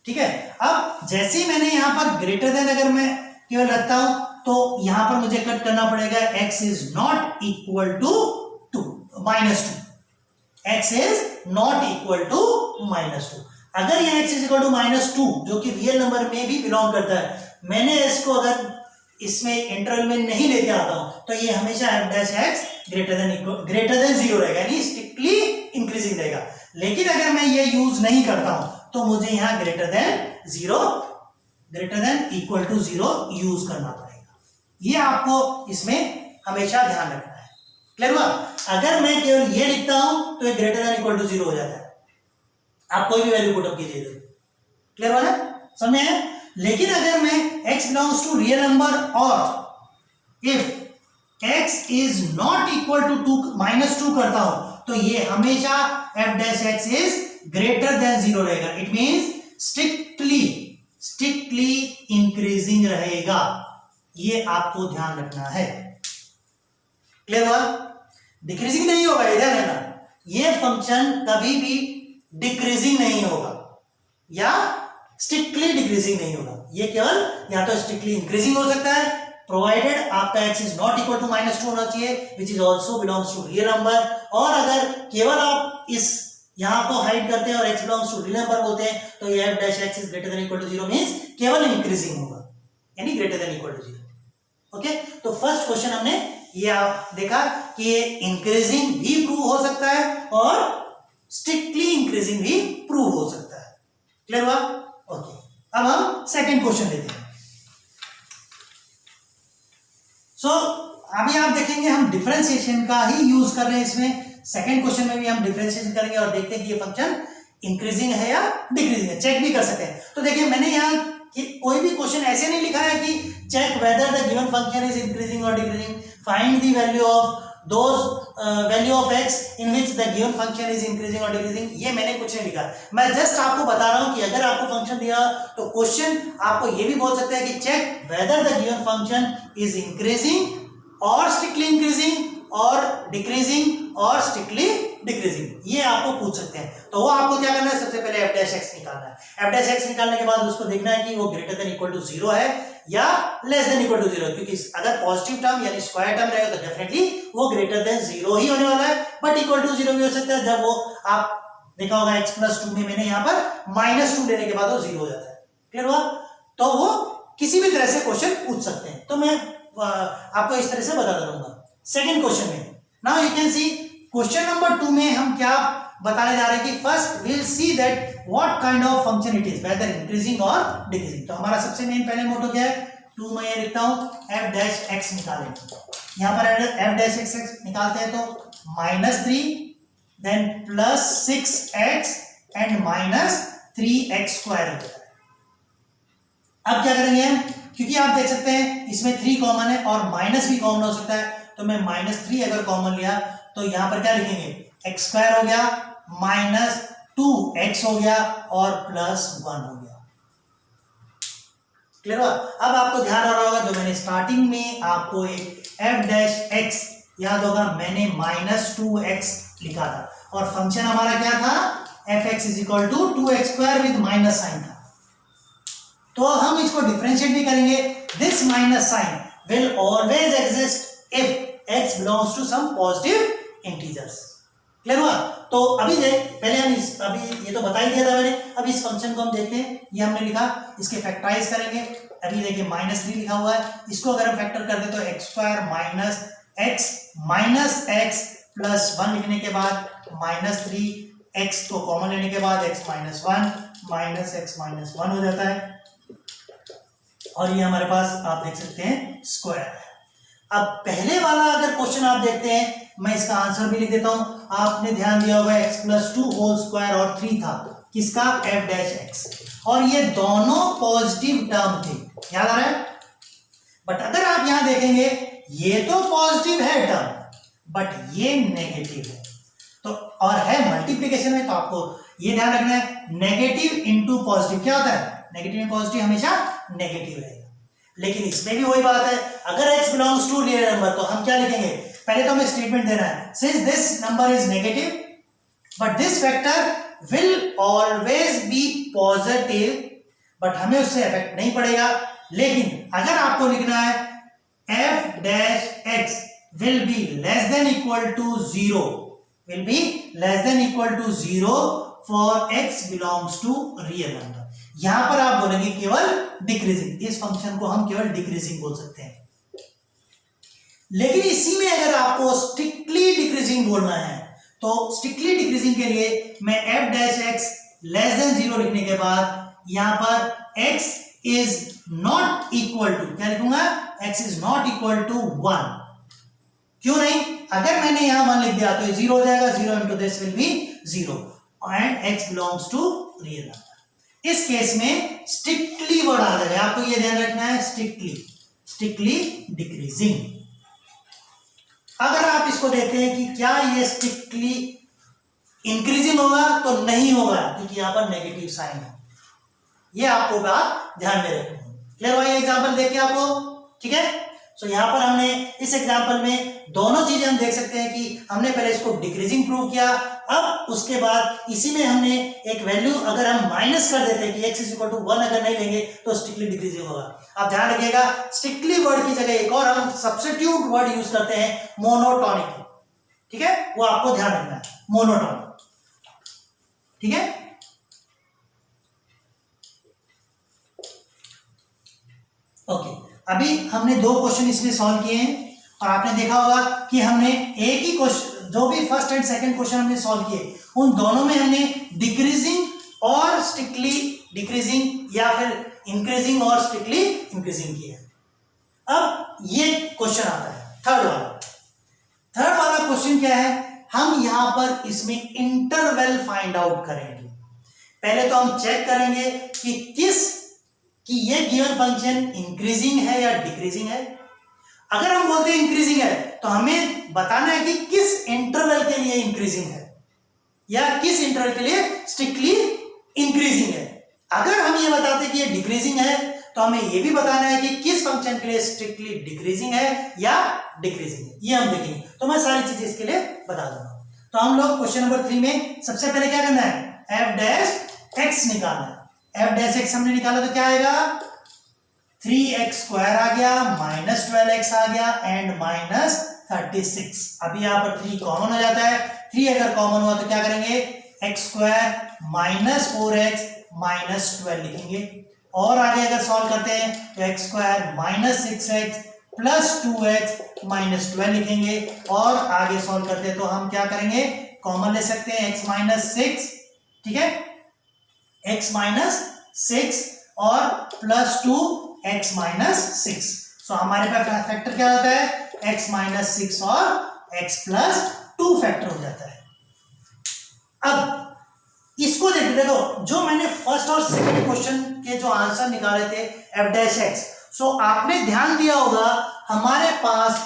ठीक है। अब जैसे ही मैंने यहां पर ग्रेटर देन अगर मैं केवल रखता हूं तो यहां पर मुझे कट करना पड़ेगा, x is not equal to -2, x is not equal to -2। अगर यह x इज इक्वल टू -2 जो कि रियल नंबर में भी बिलोंग करता है, मैंने इसको अगर इसमें इंटरवल में नहीं लेके आता हूं तो ये हमेशा F dash x greater than zero रहेगा, यानी स्ट्रिक्टली इंक्रीजिंग रहेगा। लेकिन अगर मैं ये यूज नहीं करता हूं तो मुझे यहां greater than equal to zero use करना पड़ेगा। ये आपको इसमें हमेशा ध्यान रखना है। क्लियर हुआ? अगर मैं केवल ये लिखता हूं तो ये greater than equal to zero हो जाता है, आप कोई भी वैल्यू पुट अप कीजिए तो। क्लियर हुआ ना? समझ में? लेकिन अगर मैं x belongs to real number और if x is not equal to 2 -2 करता हूं तो ये हमेशा f dash x is greater than zero रहेगा। इट मींस स्ट्रिक्टली इंक्रीजिंग रहेगा। ये आपको ध्यान रखना है। क्लियर हुआ? डिक्रीजिंग नहीं होगा, ध्यान रखना। ये फंक्शन कभी भी डिक्रीजिंग नहीं होगा या स्ट्रिक्टली डिक्रीजिंग नहीं होगा। ये केवल या तो स्ट्रिक्टली इंक्रीजिंग हो सकता है, प्रोवाइडेड आपका x is not equal to -2 होना चाहिए, which is also belongs to real number. और अगर केवल आप इस यहां को हाइड करते हैं और x belongs to real number बोलते हैं तो ये f dash x is greater than equal to zero means केवल इंक्रीजिंग होगा, यानी greater than equal to zero. Okay, तो फर्स्ट क्वेश्चन हमने ये देखा कि ये इंक्रीजिंग भी प्रूव हो सकता है और स्ट्रिक्टली इंक्रीजिंग भी प्रूव हो सकता है। क्लियर हुआ? ओके, अब हम सेकंड क्वेश्चन लेते हैं। सो अभी आप देखेंगे हम डिफरेंशिएशन का ही यूज कर रहे हैं इसमें। सेकंड क्वेश्चन में भी हम डिफरेंशिएशन करेंगे और देखते हैं कि ये फंक्शन इंक्रीजिंग है या डिक्रीजिंग है, चेक भी कर सकते हैं। तो देखिए मैंने यहाँ कोई भी क्वेश्चन ऐसे नहीं लिखा है कि check whether the given function is increasing और decreasing, find the value of value of x in which the given function is increasing or decreasing। ये मैंने कुछ नहीं लिखा, मैं जस्ट आपको बता रहा हूं कि अगर आपको फंक्शन दिया तो क्वेश्चन आपको ये भी बोल सकता है कि check whether the given function is increasing or strictly increasing और डिक्रीजिंग और स्ट्रिक्टली डिक्रीजिंग, ये आपको पूछ सकते हैं। तो वो आपको क्या करना है, सबसे पहले f डैश x निकालना है। f डैश x निकालने के बाद उसको देखना है कि वो greater than equal to zero है या less than equal to zero, क्योंकि अगर पॉजिटिव टर्म यानी स्क्वायर टर्म रहेगा तो डेफिनेटली वो ग्रेटर देन जीरो ही होने वाला है, बट इक्वल टू जीरो भी हो सकता है। जब वो आप देखा होगा x+2 में मैंने यहाँ पर -2 लेने के बाद वो जीरो हो जाता है। क्लियर हुआ? तो वो किसी भी तरह से क्वेश्चन पूछ सकते हैं, तो मैं आपको इस तरह से बता दूंगा। सेकेंड क्वेश्चन में now you can see question number 2 में हम क्या बताने जा रहे हैं कि first will see that what kind of function it is, whether increasing और डिक्रीजिंग। तो हमारा सबसे मेन पहले मोटो क्या है, 2 में ये लिखता हूं f डैश x निकालेंगे। यहां पर f डैश x निकालते हैं तो -3 then +6x and -3x square होता है। अब क्या करेंगे हम, क्योंकि आप देख सकते हैं इसमें 3 कॉमन है और माइनस भी कॉमन हो सकता है, तो मैं -3 अगर कॉमन लिया तो यहां पर क्या लिखेंगे, x स्क्वायर हो गया -2x हो गया और +1 हो गया। क्लियर हुआ? अब आपको ध्यान आ रहा होगा जो मैंने स्टार्टिंग में आपको एक f डैश x याद होगा, मैंने -2x लिखा था और फंक्शन हमारा क्या था, fx is equal to 2x square with minus sign था। तो हम इसको डिफरेंशिएट भी करेंगे। This minus sign will always exist if x belongs to some positive integers. Clear हुआ? तो अभी देख, पहले हम अभी ये तो बता ही दिया था मैंने, अब इस फंक्शन को हम देखते हैं। ये हमने लिखा, इसके फैक्टराइज करेंगे। अभी देखिए -3 लिखा हुआ है, इसको अगर हम फैक्टर कर दे तो x स्क्वायर -x +1 लिखने के बाद -3x को कॉमन लेने के बाद x -1 हो जाता है और ये हमारे पास आप देख सकते हैं स्क्वायर है। अब पहले वाला अगर क्वेश्चन आप देखते हैं, मैं इसका आंसर भी लिख देता हूं। आपने ध्यान दिया होगा x+2 होल स्क्वायर और 3 था, किसका, f डैश x, और ये दोनों पॉजिटिव टर्म थे, याद आ रहा है। बट अगर आप यहां देखेंगे ये तो पॉजिटिव है टर्म बट ये नेगेटिव है, तो और है मल्टीप्लिकेशन में, तो आपको ये ध्यान रखना है नेगेटिव इंटू पॉजिटिव क्या होता है, नेगेटिव में पॉजिटिव हमेशा नेगेटिव रहेगा। लेकिन इसमें भी वही बात है, अगर x belongs to real number तो हम क्या लिखेंगे, पहले तो हमें स्टेटमेंट देना है, since this number is negative but this vector will always be positive, but हमें उससे इफेक्ट नहीं पड़ेगा। लेकिन अगर आपको लिखना है f dash x will be less than equal to 0, will be less than equal to 0 for x belongs to real number, यहां पर आप बोलेंगे केवल डिक्रीजिंग, इस फंक्शन को हम केवल डिक्रीजिंग बोल सकते हैं। लेकिन इसी में अगर आपको स्ट्रिक्टली डिक्रीजिंग बोलना है तो स्ट्रिक्टली डिक्रीजिंग के लिए मैं f dash x less than 0 लिखने के बाद यहां पर x is not equal to, क्या लिखूंगा, x is not equal to 1। क्यों नहीं, अगर मैंने यहां 1 लिख दिया तो ये 0 हो जाएगा, 0 into this will be 0 and x belongs to real number. इस केस में स्ट्रिक्टली वर्ड आ जाएगा, आपको ये ध्यान रखना है, स्ट्रिक्टली डिक्रीजिंग। अगर आप इसको देखते हैं कि क्या ये स्ट्रिक्टली इंक्रीजिंग होगा तो नहीं होगा, क्योंकि यहां पर नेगेटिव साइन है, ये आपको बात ध्यान में रखनी है। क्लियर हुआ ये एग्जांपल देख के आपको, ठीक है। सो यहां पर हमने इस एग्जांपल में दोनों चीजें हम देख सकते हैं कि हमने पहले इसको डिक्रीजिंग प्रूव किया, अब उसके बाद इसी में हमने एक वैल्यू अगर हम माइनस कर देते हैं कि x इक्वल टू 1 अगर नहीं लेंगे तो स्ट्रिक्टली डिक्रीजिंग होगा। आप ध्यान रखिएगा, स्ट्रिक्टली वर्ड की जगह एक और हम सब्स्टिट्यूट वर्ड यूज करते हैं, मोनोटोनिक, ठीक है, वो आपको ध्यान रखना है, मोनोटोनिक, ठीक है। ओके, अभी हमने 2 क्वेश्चन इसमें सॉल्व किए हैं और आपने देखा होगा कि हमने एक ही क्वेश्चन, जो भी फर्स्ट एंड सेकंड क्वेश्चन हमने सॉल्व किए उन दोनों में हमने डिक्रीजिंग और स्ट्रिक्टली डिक्रीजिंग या फिर इंक्रीजिंग और स्ट्रिक्टली इंक्रीजिंग किया। अब ये क्वेश्चन आता है थर्ड वाला क्वेश्चन क्या है, हम यहां पर इसमें इंटरवल फाइंड आउट करेंगे। पहले तो हम चेक करेंगे कि ये गिवन फंक्शन इंक्रीजिंग है या डिक्रीजिंग है। अगर हम बोलते हैं इंक्रीजिंग है तो हमें बताना है कि किस इंटरवल के लिए इंक्रीजिंग है या किस इंटरवल के लिए स्ट्रिक्टली इंक्रीजिंग है। अगर हम ये बताते हैं कि ये डिक्रीजिंग है तो हमें ये भी बताना है कि किस फंक्शन के लिए स्ट्रिक्टली डिक्रीजिंग है या डिक्रीजिंग है, ये हम देखेंगे। तो मैं सारी चीजें इसके लिए बता दूंगा। तो हम लोग क्वेश्चन नंबर 3 में सबसे पहले क्या करना है, एफ डैश एक्स निकालना है। एफ डैश एक्स हमने निकाला तो क्या आएगा, 3x स्क्वायर आ गया, माइनस 12x आ गया एंड माइनस 36। अभी यहां पर 3 कॉमन हो जाता है, 3 अगर कॉमन हुआ तो क्या करेंगे, x square minus 4x minus 12 लिखेंगे। और आगे अगर सॉल्व करते हैं तो x square minus 6x plus 2x minus 12 लिखेंगे। और आगे सॉल्व करते हैं तो हम क्या करेंगे, कॉमन ले सकते हैं x माइनस 6, ठीक है, x माइनस 6 और प्लस 2 x माइनस 6। सो हमारे पास फैक्टर क्या होता है, x माइनस 6 और x प्लस 2 फैक्टर हो जाता है। अब इसको देखो, जो मैंने फर्स्ट और सेकंड क्वेश्चन के जो आंसर निकाले थे एफ डैश एक्स, सो आपने ध्यान दिया होगा हमारे पास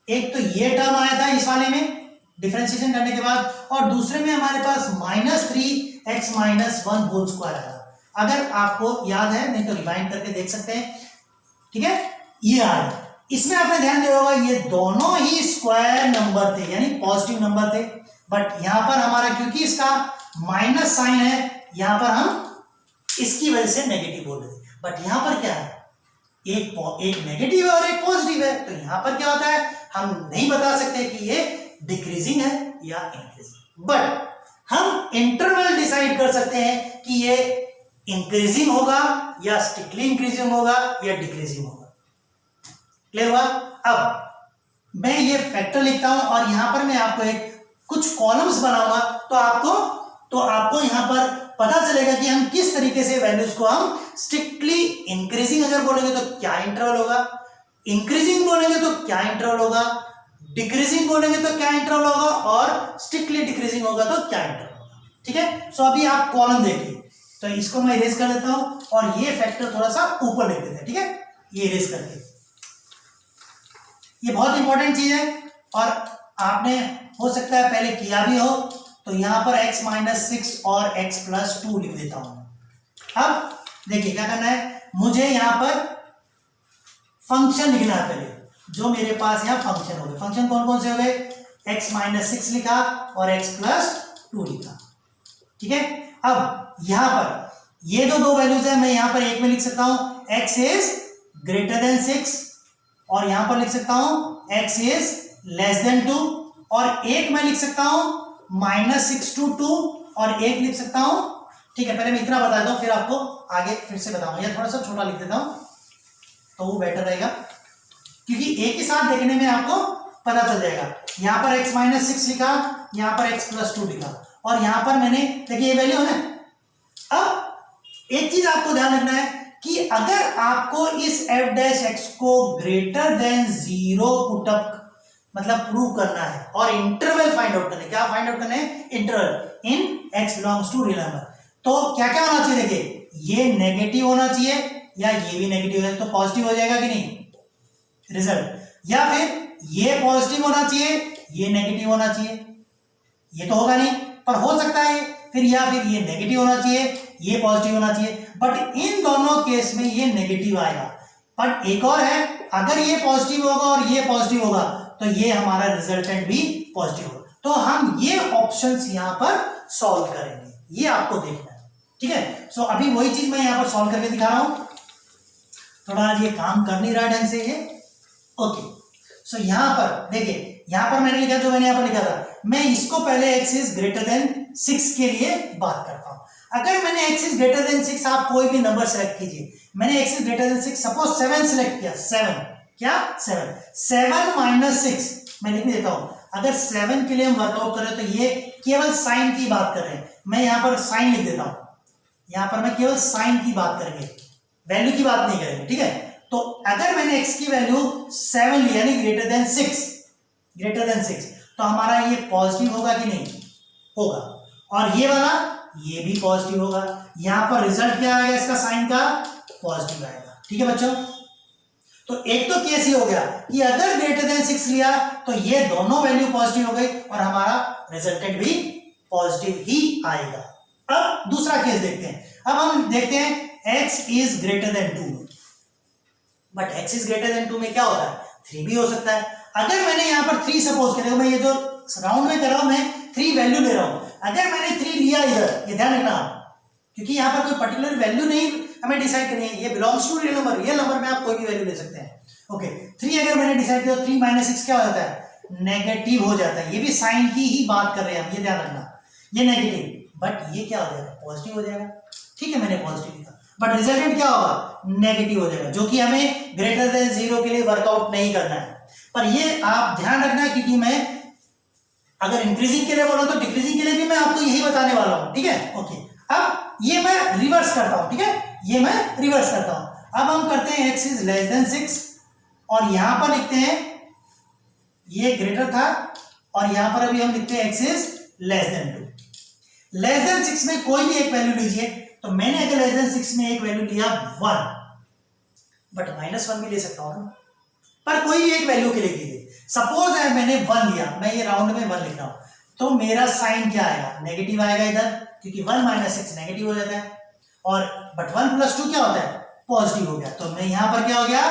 एक तो ये टर्म आया था इस वाले में डिफरेंशिएशन करने के बाद, और दूसरे में हमारे पास minus 3x minus 1 whole square आया। अगर आपको याद है, नहीं तो रिवाइंड करके देख सकते हैं, ठीक है, ये आया। इसमें आपने ध्यान दिया होगा ये दोनों ही स्क्वायर नंबर थे, यानी पॉजिटिव नंबर थे, बट यहां पर हमारा क्योंकि इसका माइनस साइन है, यहां पर हम इसकी वजह से नेगेटिव बोल रहे थे। बट यहां पर क्या है, एक नेगेटिव है और एक पॉजिटिव है, तो यहां पर क्या होता है, हम नहीं बता सकते कि ये डिक्रीजिंग है या इंक्रीजिंग, बट हम इंटरवल डिसाइड कर सकते हैं कि ये इंक्रीजिंग होगा या स्ट्रिक्टली इंक्रीजिंग होगा या डिक्रीजिंग होगा। क्लियर हुआ। अब मैं ये फैक्टर लिखता हूं और यहां पर मैं आपको एक कुछ कॉलम्स बनाऊंगा, तो आपको यहां पर पता चलेगा कि हम किस तरीके से वैल्यूज को हम स्ट्रिक्टली इंक्रीजिंग अगर बोलेंगे तो क्या इंटरवल होगा, इंक्रीजिंग बोलेंगे तो क्या इंटरवल होगा, डिक्रीजिंग बोलेंगे तो क्या इंटरवल होगा, और स्ट्रिक्टली डिक्रीजिंग होगा तो क्या इंटरवल होगा। ठीक है, सो अभी आप कॉलम देखिए, तो इसको मैं इरेज कर देता हूं और ये फैक्टर थोड़ा सा ऊपर लिख देते हैं। ठीक है, ये इरेज करके, ये बहुत इंपॉर्टेंट चीज है और आपने हो सकता है पहले किया भी हो, तो यहां पर x माइनस 6 और x प्लस 2 लिख देता हूं। अब देखिए क्या करना है, मुझे यहां पर फंक्शन लिखना है पहले, जो मेरे पास यहां फंक्शन हो गए। फंक्शन कौन कौन से हो गए, x माइनस 6 लिखा और x प्लस 2 लिखा। ठीक है, अब यहां पर ये जो दो वैल्यूज है, मैं यहां पर एक में लिख सकता हूं x इज ग्रेटर देन 6 और यहां पर लिख सकता हूं x इज लेस देन 2, और एक मैं लिख सकता हूं माइनस 6 to 2 और एक लिख सकता हूं ठीक है, पहले मैं इतना बता दूं फिर आपको आगे फिर से बताऊंगा, या थोड़ा सा छोटा लिख देता हूं तो वो बेटर रहेगा, क्योंकि एक ही साथ देखने में आपको पता चल जाएगा। यहां पर x माइनस 6 लिखा, यहां पर x प्लस 2 लिखा, और यहां पर मैंने देखिए ये वैल्यू है ना। अब एक चीज आपको ध्यान रखना है कि अगर आपको इस f डैश x को ग्रेटर देन 0 पुटअप मतलब प्रूव करना है और इंटरवल फाइंड आउट करना है, क्या फाइंड आउट करना है, interval in x belongs to real number, तो क्या क्या होना चाहिए, देखिए ये नेगेटिव होना चाहिए या ये भी नेगेटिव हो जाए तो पॉजिटिव हो जाएगा कि नहीं रिजल्ट, या फिर ये पॉजिटिव होना चाहिए ये नेगेटिव होना चाहिए, ये तो होगा नहीं पर हो सकता है फिर, या फिर ये नेगेटिव होना चाहिए ये पॉजिटिव होना चाहिए, बट इन दोनों केस में ये नेगेटिव आएगा। बट एक और है, अगर ये पॉजिटिव होगा और ये पॉजिटिव होगा तो ये हमारा रिजल्टेंट भी पॉजिटिव होगा, तो हम ये ऑप्शंस यहां पर सॉल्व करेंगे, ये आपको देखना है, ठीक है। सो अभी वही चीज मैं यहां पर सॉल्व करके दिखा रहा हूं, थोड़ा आज ये काम कर नहीं रहा ढंग से ये, ओके। सो यहां पर देखिए, यहां पर मैंने लिखा, जो मैंने यहां पर लिखा था, मैं इसको पहले x इज ग्रेटर देन 6 के लिए बात करता हूं। अगर मैंने x इज ग्रेटर देन 6, आप कोई भी नंबर सेलेक्ट कीजिए, मैंने x is greater then 6 suppose 7 select किया, 7 क्या 7 माइनस 6 मैं लिख देता हूं। अगर 7 के लिए हम वर्कआउट कर रहे हैं तो ये केवल साइन की बात कर रहे हैं, मैं यहां पर साइन लिख देता हूं, यहां पर मैं केवल साइन की बात करेंगे, वैल्यू की बात नहीं करेंगे, ठीक है। तो अगर मैंने x की वैल्यू 7 ली यानी ग्रेटर देन 6, तो हमारा ये पॉजिटिव होगा कि नहीं होगा, और ये वाला ये भी पॉजिटिव होगा, यहां पर रिजल्ट क्या आएगा इसका साइन का पॉजिटिव आएगा, ठीक है बच्चों। तो एक तो केस ये हो गया कि अगर ग्रेटर देन 6 लिया तो ये दोनों वैल्यू पॉजिटिव हो गई और हमारा रिजल्टेंट भी पॉजिटिव ही आएगा। अब दूसरा केस देखते हैं, अब हम देखते हैं x is greater then 2, but x is greater then 2 में क्या होता है, 3 भी हो सकता है। अगर मैंने यहां पर 3 सपोज किया, देखो मैं ये जो राउंड में कर रहा हूं मैं 3 वैल्यू ले रहा हूं, अगर मैंने 3 लिया इधर, ये ध्यान रखना क्योंकि यहां पर कोई पर्टिकुलर वैल्यू नहीं हमें डिसाइड करनी है, ये belongs to real number, real number में आप कोई भी वैल्यू ले सकते हैं, ओके। 3 अगर मैंने डिसाइड किया, 3 माइनस 6 क्या हो जाता है, नेगेटिव हो जाता है, ये भी साइन की ही बात कर रहे हैं हम, ये ध्यान रखना, ये नेगेटिव, बट ये क्या हो जाएगा, पॉजिटिव हो जाएगा, ठीक है मैंने पॉजिटिव लिखा, बट रिजल्टेंट क्या होगा, नेगेटिव हो जाएगा, जो कि हमें ग्रेटर देन 0 के लिए वर्कआउट नहीं करना है। पर ये आप ध्यान रखना क्योंकि मैं अगर इंक्रीजिंग के लिए बोला तो डिक्रीजिंग के लिए भी मैं आपको यही बताने वाला हूं, ठीक है, ओके। अब ये मैं रिवर्स करता हूं, ठीक है, ये मैं रिवर्स करता हूं। अब हम करते हैं x इज लेस देन 6 और यहां पर लिखते हैं ये ग्रेटर था और यहां पर अभी हम लिखते हैं x is less than 2। Less than 6 में कोई भी एक वैल्यू लीजिए, तो मैंने अगर लेस देन 6 में एक वैल्यू लिया 1, बट -1 भी ले सकता हूं ना, पर कोई एक वैल्यू के लिए कीजिए। सपोज है मैंने 1 लिया, मैं ये राउंड में 1 लिख रहा हूं, तो मेरा साइन क्या आएगा, नेगेटिव आएगा इधर, क्योंकि 1 माइनस 6 नेगेटिव हो जाता है, और बट 1 प्लस 2 क्या होता है, पॉजिटिव हो गया, तो मैं यहां पर क्या हो गया,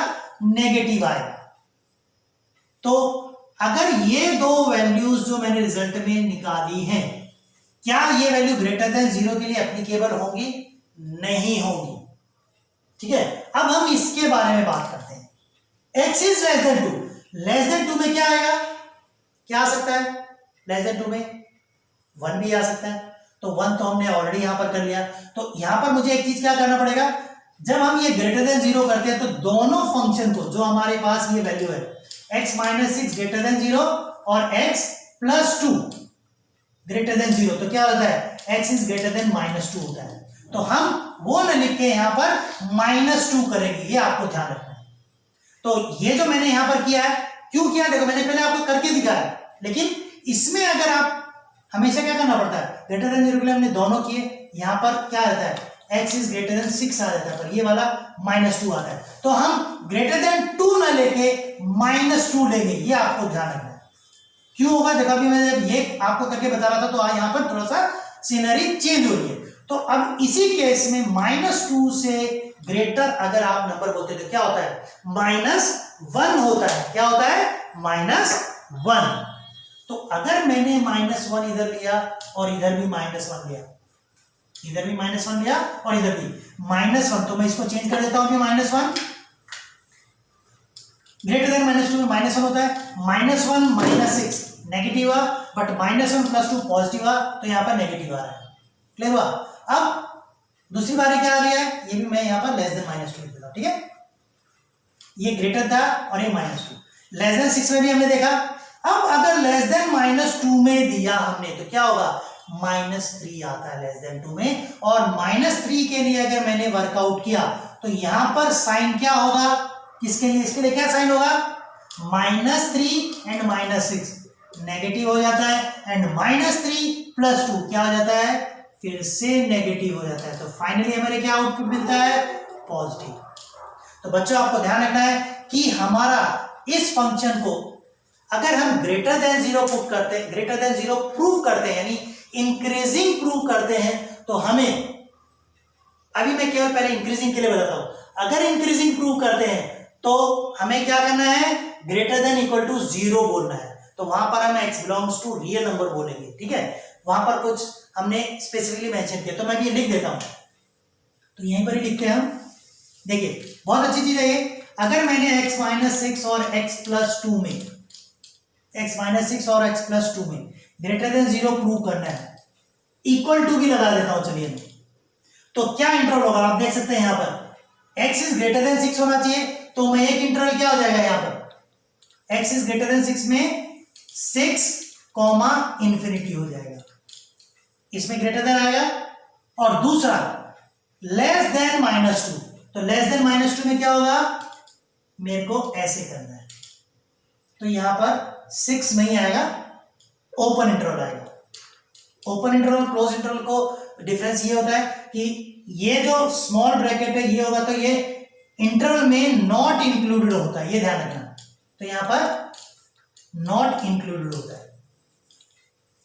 नेगेटिव आएगा। तो अगर ये दो वैल्यूज जो मैंने रिजल्ट में निकाली हैं, क्या ये वैल्यू ग्रेटर देन 0 के लिए एप्लीकेबल होंगी, नहीं होंगी, ठीक है। अब हम इसके बारे में बात करते हैं, x is less than 2, less than 2 में क्या आएगा, क्या आ सकता है, लेस देन 2 में 1 भी आ सकता है, तो 1 तो हमने ऑलरेडी यहां पर कर लिया। तो यहां पर मुझे एक चीज क्या करना पड़ेगा, जब हम ये ग्रेटर देन 0 करते हैं तो दोनों फंक्शन को, जो हमारे पास ये वैल्यू है x माइनस 6 ग्रेटर देन 0 और x प्लस 2 ग्रेटर देन 0, तो क्या होता है, x इज ग्रेटर देन -2 होता है, तो हम वो न लिख के यहां पर -2 करेंगे, ये आपको ध्यान रखना है। तो ये जो मैंने यहां पर किया है, क्यों किया, देखो मैंने पहले आपको करके दिखाया, लेकिन इसमें अगर आप हमेशा क्या करना पड़ता है, ग्रेटर देन 0 के लिए हमने दोनों किए, यहां पर क्या रहता है, x इज ग्रेटर देन 6 आ जाता है, पर ये वाला -2 आता है, तो हम ग्रेटर देन 2 ना लेके -2 लेंगे, ये आपको ध्यान रखना है। क्यों होगा, देखो अभी मैं ये आपको करके बता रहा था, तो यहां पर थोड़ा सा सीनरी चेंज हो रही है। तो अब इसी केस में -2 से ग्रेटर अगर आप नंबर बोलते तो क्या होता है, -1 होता है, क्या होता है, -1। तो अगर मैंने -1 इधर लिया और इधर भी -1 लिया, इधर भी -1 लिया और इधर भी -1, तो मैं इसको चेंज कर देता हूं कि -1 ग्रेटर देन -2 में -1 होता है, -1 -6 नेगेटिव हुआ, बट -1 + 2 पॉजिटिव हुआ, तो यहां पर नेगेटिव आ रहा है, क्लियर हुआ। अब दूसरी बारी क्या आ रही है, ये भी मैं यहाँ पर लेस देन माइनस 2 लिख देता हूं, ठीक है। ये ग्रेटर था और ये -2, लेस देन 6 में भी हमने देखा। अब अगर लेस देन -2 में दिया हमने तो क्या होगा, -3 आता है लेस देन 2 में, और -3 के लिए अगर मैंने वर्कआउट किया तो यहां पर साइन क्या होगा, किसके लिए, इसके लिए क्या साइन होगा, -3 एंड -6 नेगेटिव हो जाता है, एंड -3 + 2 क्या हो जाता है, फिर से नेगेटिव हो जाता है। तो फाइनली हमें क्या आउटपुट मिलता है, पॉजिटिव। तो बच्चों आपको ध्यान रखना है कि हमारा इस फंक्शन को अगर हम ग्रेटर देन 0 पुट करते हैं, ग्रेटर देन 0 प्रूव करते हैं, यानी इंक्रीजिंग प्रूव करते हैं, तो हमें, अभी मैं केवल पहले इंक्रीजिंग के लिए बताता हूं, अगर इंक्रीजिंग प्रूव करते हैं तो हमें क्या करना है, ग्रेटर देन इक्वल टू 0 बोलना है। तो वहां पर हम x belongs to real number बोलेंगे, ठीक है। वहां पर कुछ हमने स्पेसिफिकली मेंशन किया, तो मैं भी लिख देता हूं, तो यहीं पर ही लिखते हैं हम। देखिए बहुत अच्छी चीज है ये, अगर मैंने x - 6 और x + 2 में, x - 6 और x + 2 में ग्रेटर देन 0 प्रूव करना है, इक्वल टू भी लगा देता हूं, चलिए, तो क्या इंटरवल होगा, आप देख सकते हैं यहां पर x इज ग्रेटर देन 6 होना चाहिए, तो मैं एक इंटरवल क्या हो जाएगा यहां पर, x इज ग्रेटर देन 6 में 6, ∞ हो जाएगा, इसमें ग्रेटर देन आएगा। और दूसरा लेस देन -2, तो लेस देन -2 में क्या होगा, मेरे को ऐसे करना है, तो यहां पर 6 नहीं आएगा, ओपन इंटरवल आएगा। ओपन इंटरवल क्लोज इंटरवल को डिफरेंस ये होता है कि ये जो स्मॉल ब्रैकेट है ये होगा तो ये इंटरवल में नॉट इंक्लूडेड होता है, ये ध्यान रखना। तो यहां पर नॉट इंक्लूडेड होता है,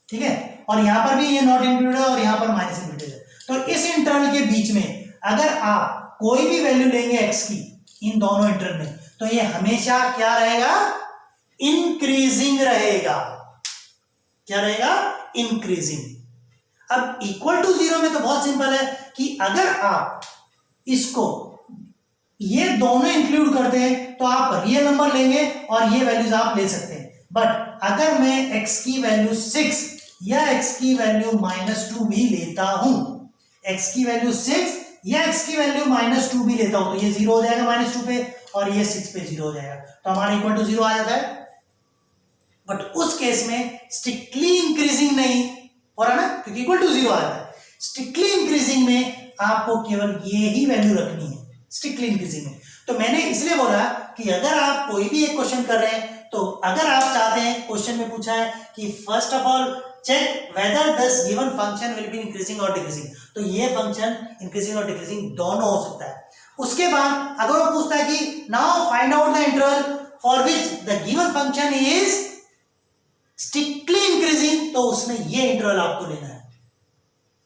ठीक है, और यहां पर भी ये नॉट इंक्लूडेड है और यहां पर माइनस इंक्लूडेड है। तो इस इंटरवल के बीच में अगर आप कोई भी वैल्यू लेंगे x की इन दोनों इंटरवल में, तो ये हमेशा क्या रहेगा, इंक्रीजिंग रहेगा। क्या रहेगा, इंक्रीजिंग। अब इक्वल टू 0 में तो बहुत सिंपल है कि अगर आप इसको ये दोनों इंक्लूड करते हैं तो आप रियल नंबर लेंगे और ये वैल्यूज आप ले सकते हैं। बट अगर मैं x की वैल्यू 6 या x की वैल्यू -2 भी लेता हूं, x की वैल्यू 6 या x की वैल्यू -2 भी लेता हूं, तो ये 0 हो जाएगा -2 पे और ये 6 पे 0 हो जाएगा, तो हमारा इक्वल टू 0 आ जाता है। बट उस केस में स्ट्रिक्टली इंक्रीजिंग नहीं हो रहा ना, क्योंकि इक्वल टू 0 आ जाता है। स्ट्रिक्टली इंक्रीजिंग में आपको केवल ये ही वैल्यू रखनी है, स्ट्रिक्टली इंक्रीजिंग में। तो मैंने इसलिए बोला कि अगर आप कोई भी एक क्वेश्चन कर रहे हैं, तो अगर आप चाहते हैं, क्वेश्चन में पूछा है कि first of all check whether this given function will be increasing और डिक्रीजिंग, तो ये फंक्शन इंक्रीजिंग और डिक्रीजिंग दोनों हो सकता है। उसके बाद अगर वो पूछता है कि now find out the interval for which the given function is strictly increasing, तो उसमें ये इंटरवल आपको लेना है।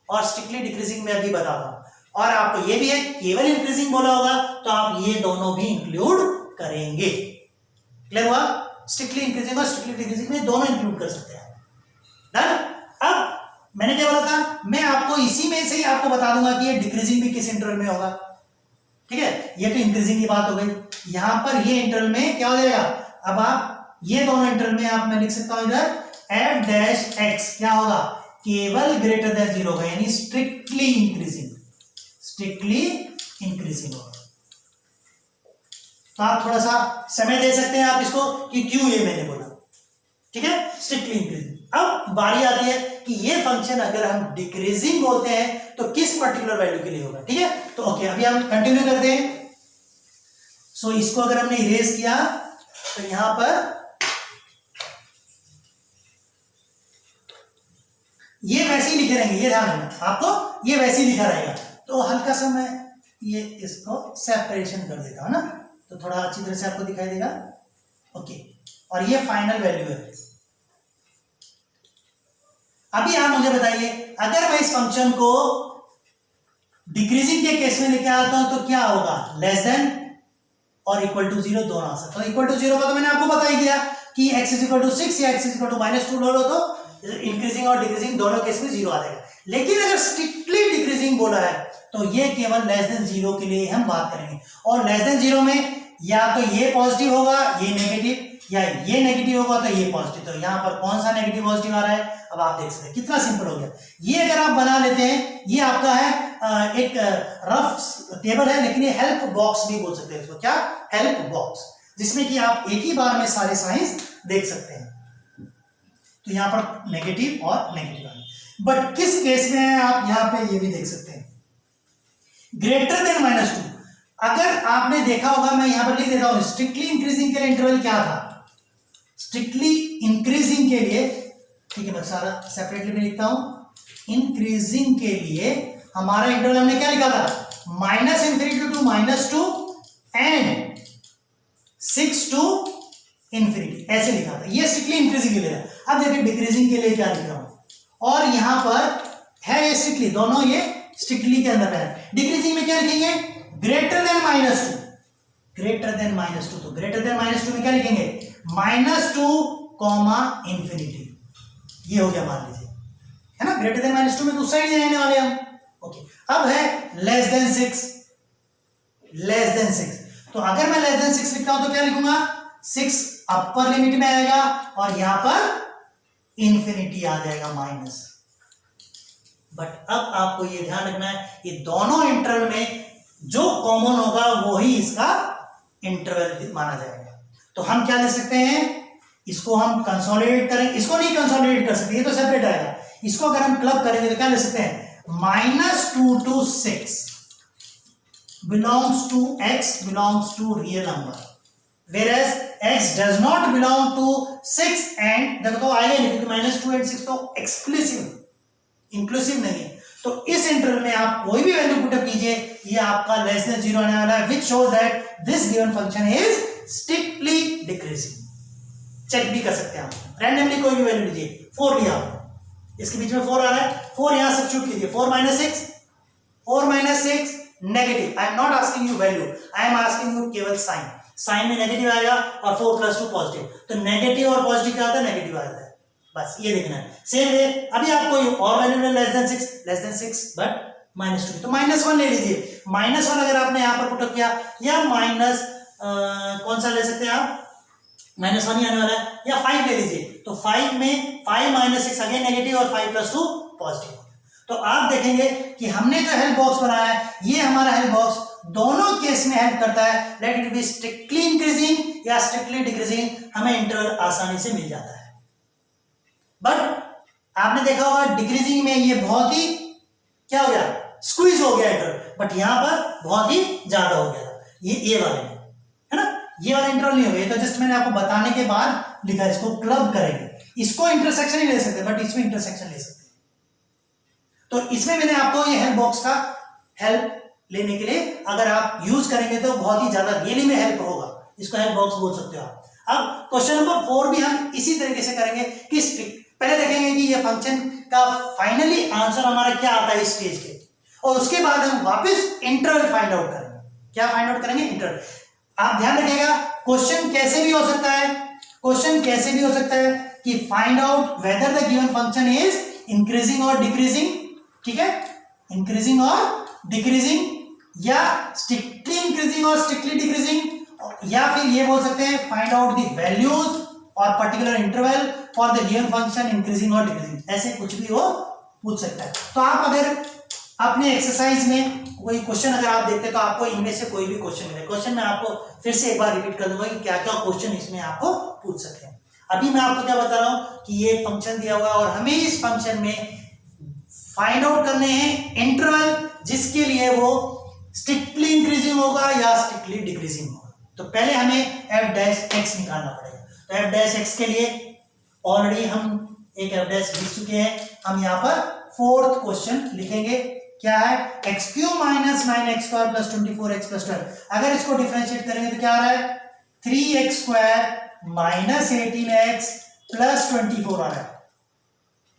और स्ट्रिक्टली डिक्रीजिंग में अभी बताता हूं, और आपको ये भी है केवल इंक्रीजिंग बोला होगा तो आप ये दोनों भी इंक्लूड करेंगे। क्लियर हुआ, strictly increasing or strictly decreasing में दोनों इंक्लूड कर सकते हैं। डन। अब मैंने क्या बोला था, मैं आपको इसी में से ही आपको बता दूंगा कि ये डिक्रीजिंग भी किस इंटरवल में होगा, ठीक है। ये तो इंक्रीजिंग की बात हो गई, यहां पर ये इंटरवल में क्या हो जाएगा, अब आप ये दोनों इंटरवल में आप मैं लिख सकता हूं इधर f' क्या होगा, केवल ग्रेटर देन 0 होगा, यानी स्ट्रिक्टली इंक्रीजिंग, स्ट्रिक्टली इंक्रीजिंग होगा। तो आप थोड़ा सा समय दे सकते हैं आप इसको कि क्यों ये मैंने बोला, ठीक है, स्ट्रिक्टली इंक्रीजिंग। अब बारी आती है कि ये फंक्शन अगर हम डिक्रीजिंग बोलते हैं तो किस पर्टिकुलर वैल्यू के लिए होगा, ठीक है। तो ओके, अभी हम कंटिन्यू करते हैं। सो इसको अगर हमने इरेज किया तो यहां पर ये वैसे ही लिखे रहेंगे, ये ध्यान रखना आपको, ये वैसे ही लिखा रहेगा। तो हल्का सा मैं ये इसको सेपरेशन कर देता हूं ना, तो थोड़ा अच्छी तरह से आपको दिखाई देगा। ओके, और ये फाइनल वैल्यू है। अभी आप मुझे बताइए, अगर मैं इस फंक्शन को डिक्रीजिंग के केस में लेके आता हूं तो क्या होगा, लेस देन और इक्वल टू 0 दोनों आ सकता है। इक्वल टू 0 का तो मैंने आपको बता ही दिया कि x = 6 या x = -2 लो तो इंक्रीजिंग और डिक्रीजिंग दोनों केस में 0 आ जाएगा। लेकिन अगर स्ट्रिक्टली डिक्रीजिंग बोला है तो ये केवल लेस देन 0 के लिए हम बात करेंगे, और लेस देन 0 में या तो ये पॉजिटिव होगा, ये नेगेटिव, या ये नेगेटिव होगा तो ये पॉजिटिव। तो यहाँ पर कौन सा नेगेटिव पॉजिटिव आ रहा है, अब आप देख सकते हैं कितना सिंपल हो गया। ये अगर आप बना लेते हैं, ये आपका है एक रफ टेबल है, लेकिन ये हेल्प बॉक्स भी बोल सकते हैं इसको। क्या? हेल्प बॉक्स, जिसमें कि आप एक ही बार में सारे साइंस देख सकते हैं। तो यहां पर नेगेटिव और नेगेटिव आए, बट किस केस में है आप यहां पे ये भी देख सकते हैं, ग्रेटर देन -2। अगर आपने देखा होगा, मैं यहां पर लिख देता हूं, स्ट्रिक्टली इंक्रीजिंग के लिए इंटरवल क्या था? स्ट्रिक्टली इंक्रीजिंग के लिए, ठीक है मैं सारा सेपरेटली भी लिखता हूं, इंक्रीजिंग के लिए हमारा इंटरवल हमने क्या लिखा था? -∞ टू -2 एंड 6 टू इंफिनिटी, ऐसे लिखा था। ये स्ट्रिक्टली इंक्रीजिंग के लिए था। अब देखिए डिक्रीजिंग के लिए क्या लिख रहा हूं, और यहां पर है ये स्ट्रिक्टली, दोनों ये स्ट्रिक्टली के अंदर है। डिक्रीजिंग में क्या लिखेंगे? Greater than -2, greater than -2। तो ग्रेटर देन -2 में क्या लिखेंगे? -2, इंफिनिटी। ये हो गया, मान लीजिए, है ना। ग्रेटर देन -2 में तो उस साइड ही रहने वाले हम। ओके, अब है लेस देन 6, लेस देन 6। तो अगर मैं लेस देन 6 लिखता हूं तो क्या लिखूंगा? 6 अपर लिमिट में आएगा और यहां पर इंफिनिटी आ जाएगा माइनस। बट अब आपको ये ध्यान रखना है, ये दोनों इंटरवल में जो कॉमन होगा वही इसका इंटरवल माना जाएगा। तो हम क्या ले सकते हैं, इसको हम कंसोलिडेट करें, इसको नहीं कंसोलिडेट कर सकते, ये तो सेपरेट आएगा। इसको अगर हम क्लब करेंगे तो क्या ले सकते हैं? -2 to 6 belongs to x belongs to real number, whereas x does not belong to 6 and देखो तो आएगा नहीं, क्योंकि -2 and 6 तो एक्सक्लूसिव, इंक्लूसिव नहीं है। तो इस इंटरवल में आप कोई भी वैल्यू पुटअप कीजिए, ये आपका लेस देन 0 आने वाला है, which shows that this given function is strictly decreasing। Check भी कर सकते हैं आप, रैंडमली कोई भी वैल्यू लीजिए। 4 लिया, इसके बीच में 4 आ रहा है, 4 यहां सब्स्टिट्यूट कीजिए। 4 - 6 negative. I am not asking you value, I am asking you केवल साइन। साइन में नेगेटिव आएगा और 4 + 2 पॉजिटिव, तो नेगेटिव और पॉजिटिव क्या आता है? नेगेटिव आता है। बस ये देखना है। सेम वे अभी आप कोई और वैल्यू ले, लेस देन 6 बट -2, तो -1 ले लीजिए। -1 अगर आपने यहां पर पुटअप किया, या माइनस कौन सा ले सकते हैं आप? -1 ही आने वाला है, या 5 ले लीजिए। तो 5 में 5 - 6 अगेन नेगेटिव और 5 + 2 पॉजिटिव। तो आप देखेंगे कि हमने जो हेल्प बॉक्स बनाया है, ये हमारा हेल्प बॉक्स दोनों केस में हेल्प करता है। Let it be strictly increasing या स्ट्रिक्टली डिक्रीजिंग, हमें इंटरवल आसानी से मिल जाता है। बट आपने देखा होगा डिक्रीजिंग में ये बहुत ही क्या हो गया? स्क्वीज हो गया इंटरवल, बट यहां पर बहुत ही ज्यादा हो गया था, ये वाले में, है ना। ये वाला इंटरवल नहीं हो गया, तो जस्ट मैंने आपको बताने के बाद लिखा, इसको क्लब करेंगे। इसको इंटरसेक्शन ही ले सकते, बट इसमें इंटरसेक्शन ले सकते। तो इसमें मैंने आपको ये हेल्प बॉक्स का हेल्प लेने के लिए अगर आप यूज करेंगे तो बहुत ही ज्यादा रियली में हेल्प होगा, इसको हेल्प बॉक्स बोल सकते हो आप। अब क्वेश्चन नंबर 4 भी हम इसी तरीके से करेंगे कि पहले देखेंगे कि ये फंक्शन का फाइनली आंसर हमारा क्या आता है इस स्टेज के, और उसके बाद हम वापस इंटरवल फाइंड आउट करेंगे। क्या फाइंड आउट करेंगे? इंटरवल। आप ध्यान रखिएगा, क्वेश्चन कैसे भी हो सकता है, क्वेश्चन कैसे भी हो सकता है कि find out whether the given function is increasing और डिक्रीजिंग, ठीक है, इंक्रीजिंग और डिक्रीजिंग, या strictly increasing or strictly decreasing, या फिर ये बोल सकते हैं फाइंड आउट द वैल्यूज और particular interval for the given function increasing और डिक्रीजिंग, ऐसे कुछ भी वो पूछ सकता है। तो आप अगर अपने एक्सरसाइज में कोई क्वेश्चन अगर आप देखते हैं तो आपको इनमें से कोई भी क्वेश्चन मिले, क्वेश्चन मैं आपको फिर से एक बार रिपीट कर दूंगा कि क्या क्या क्वेश्चन इसमें आपको पूछ सकते हैं। अभी मैं आपको क्या बता रहा हूं कि ये फंक्शन दिया हुआ है और हमें इस फंक्शन में फाइंड आउट करने हैं इंटरवल जिसके लिए वो स्ट्रिक्टली इंक्रीजिंग होगा या स्ट्रिक्टली डिक्रीजिंग होगा। तो पहले हमें f' निकालना पड़ेगा। तो f' के लिए ऑलरेडी हम एक f' लिख चुके हैं। हम यहाँ पर 4th क्वेश्चन लिखेंगे, क्या है? x³ - 9x² + 24x + 12। अगर इसको डिफरेंशिएट करेंगे तो क्या आ रहा है? 3x² - 18x + 24 आ रहा है।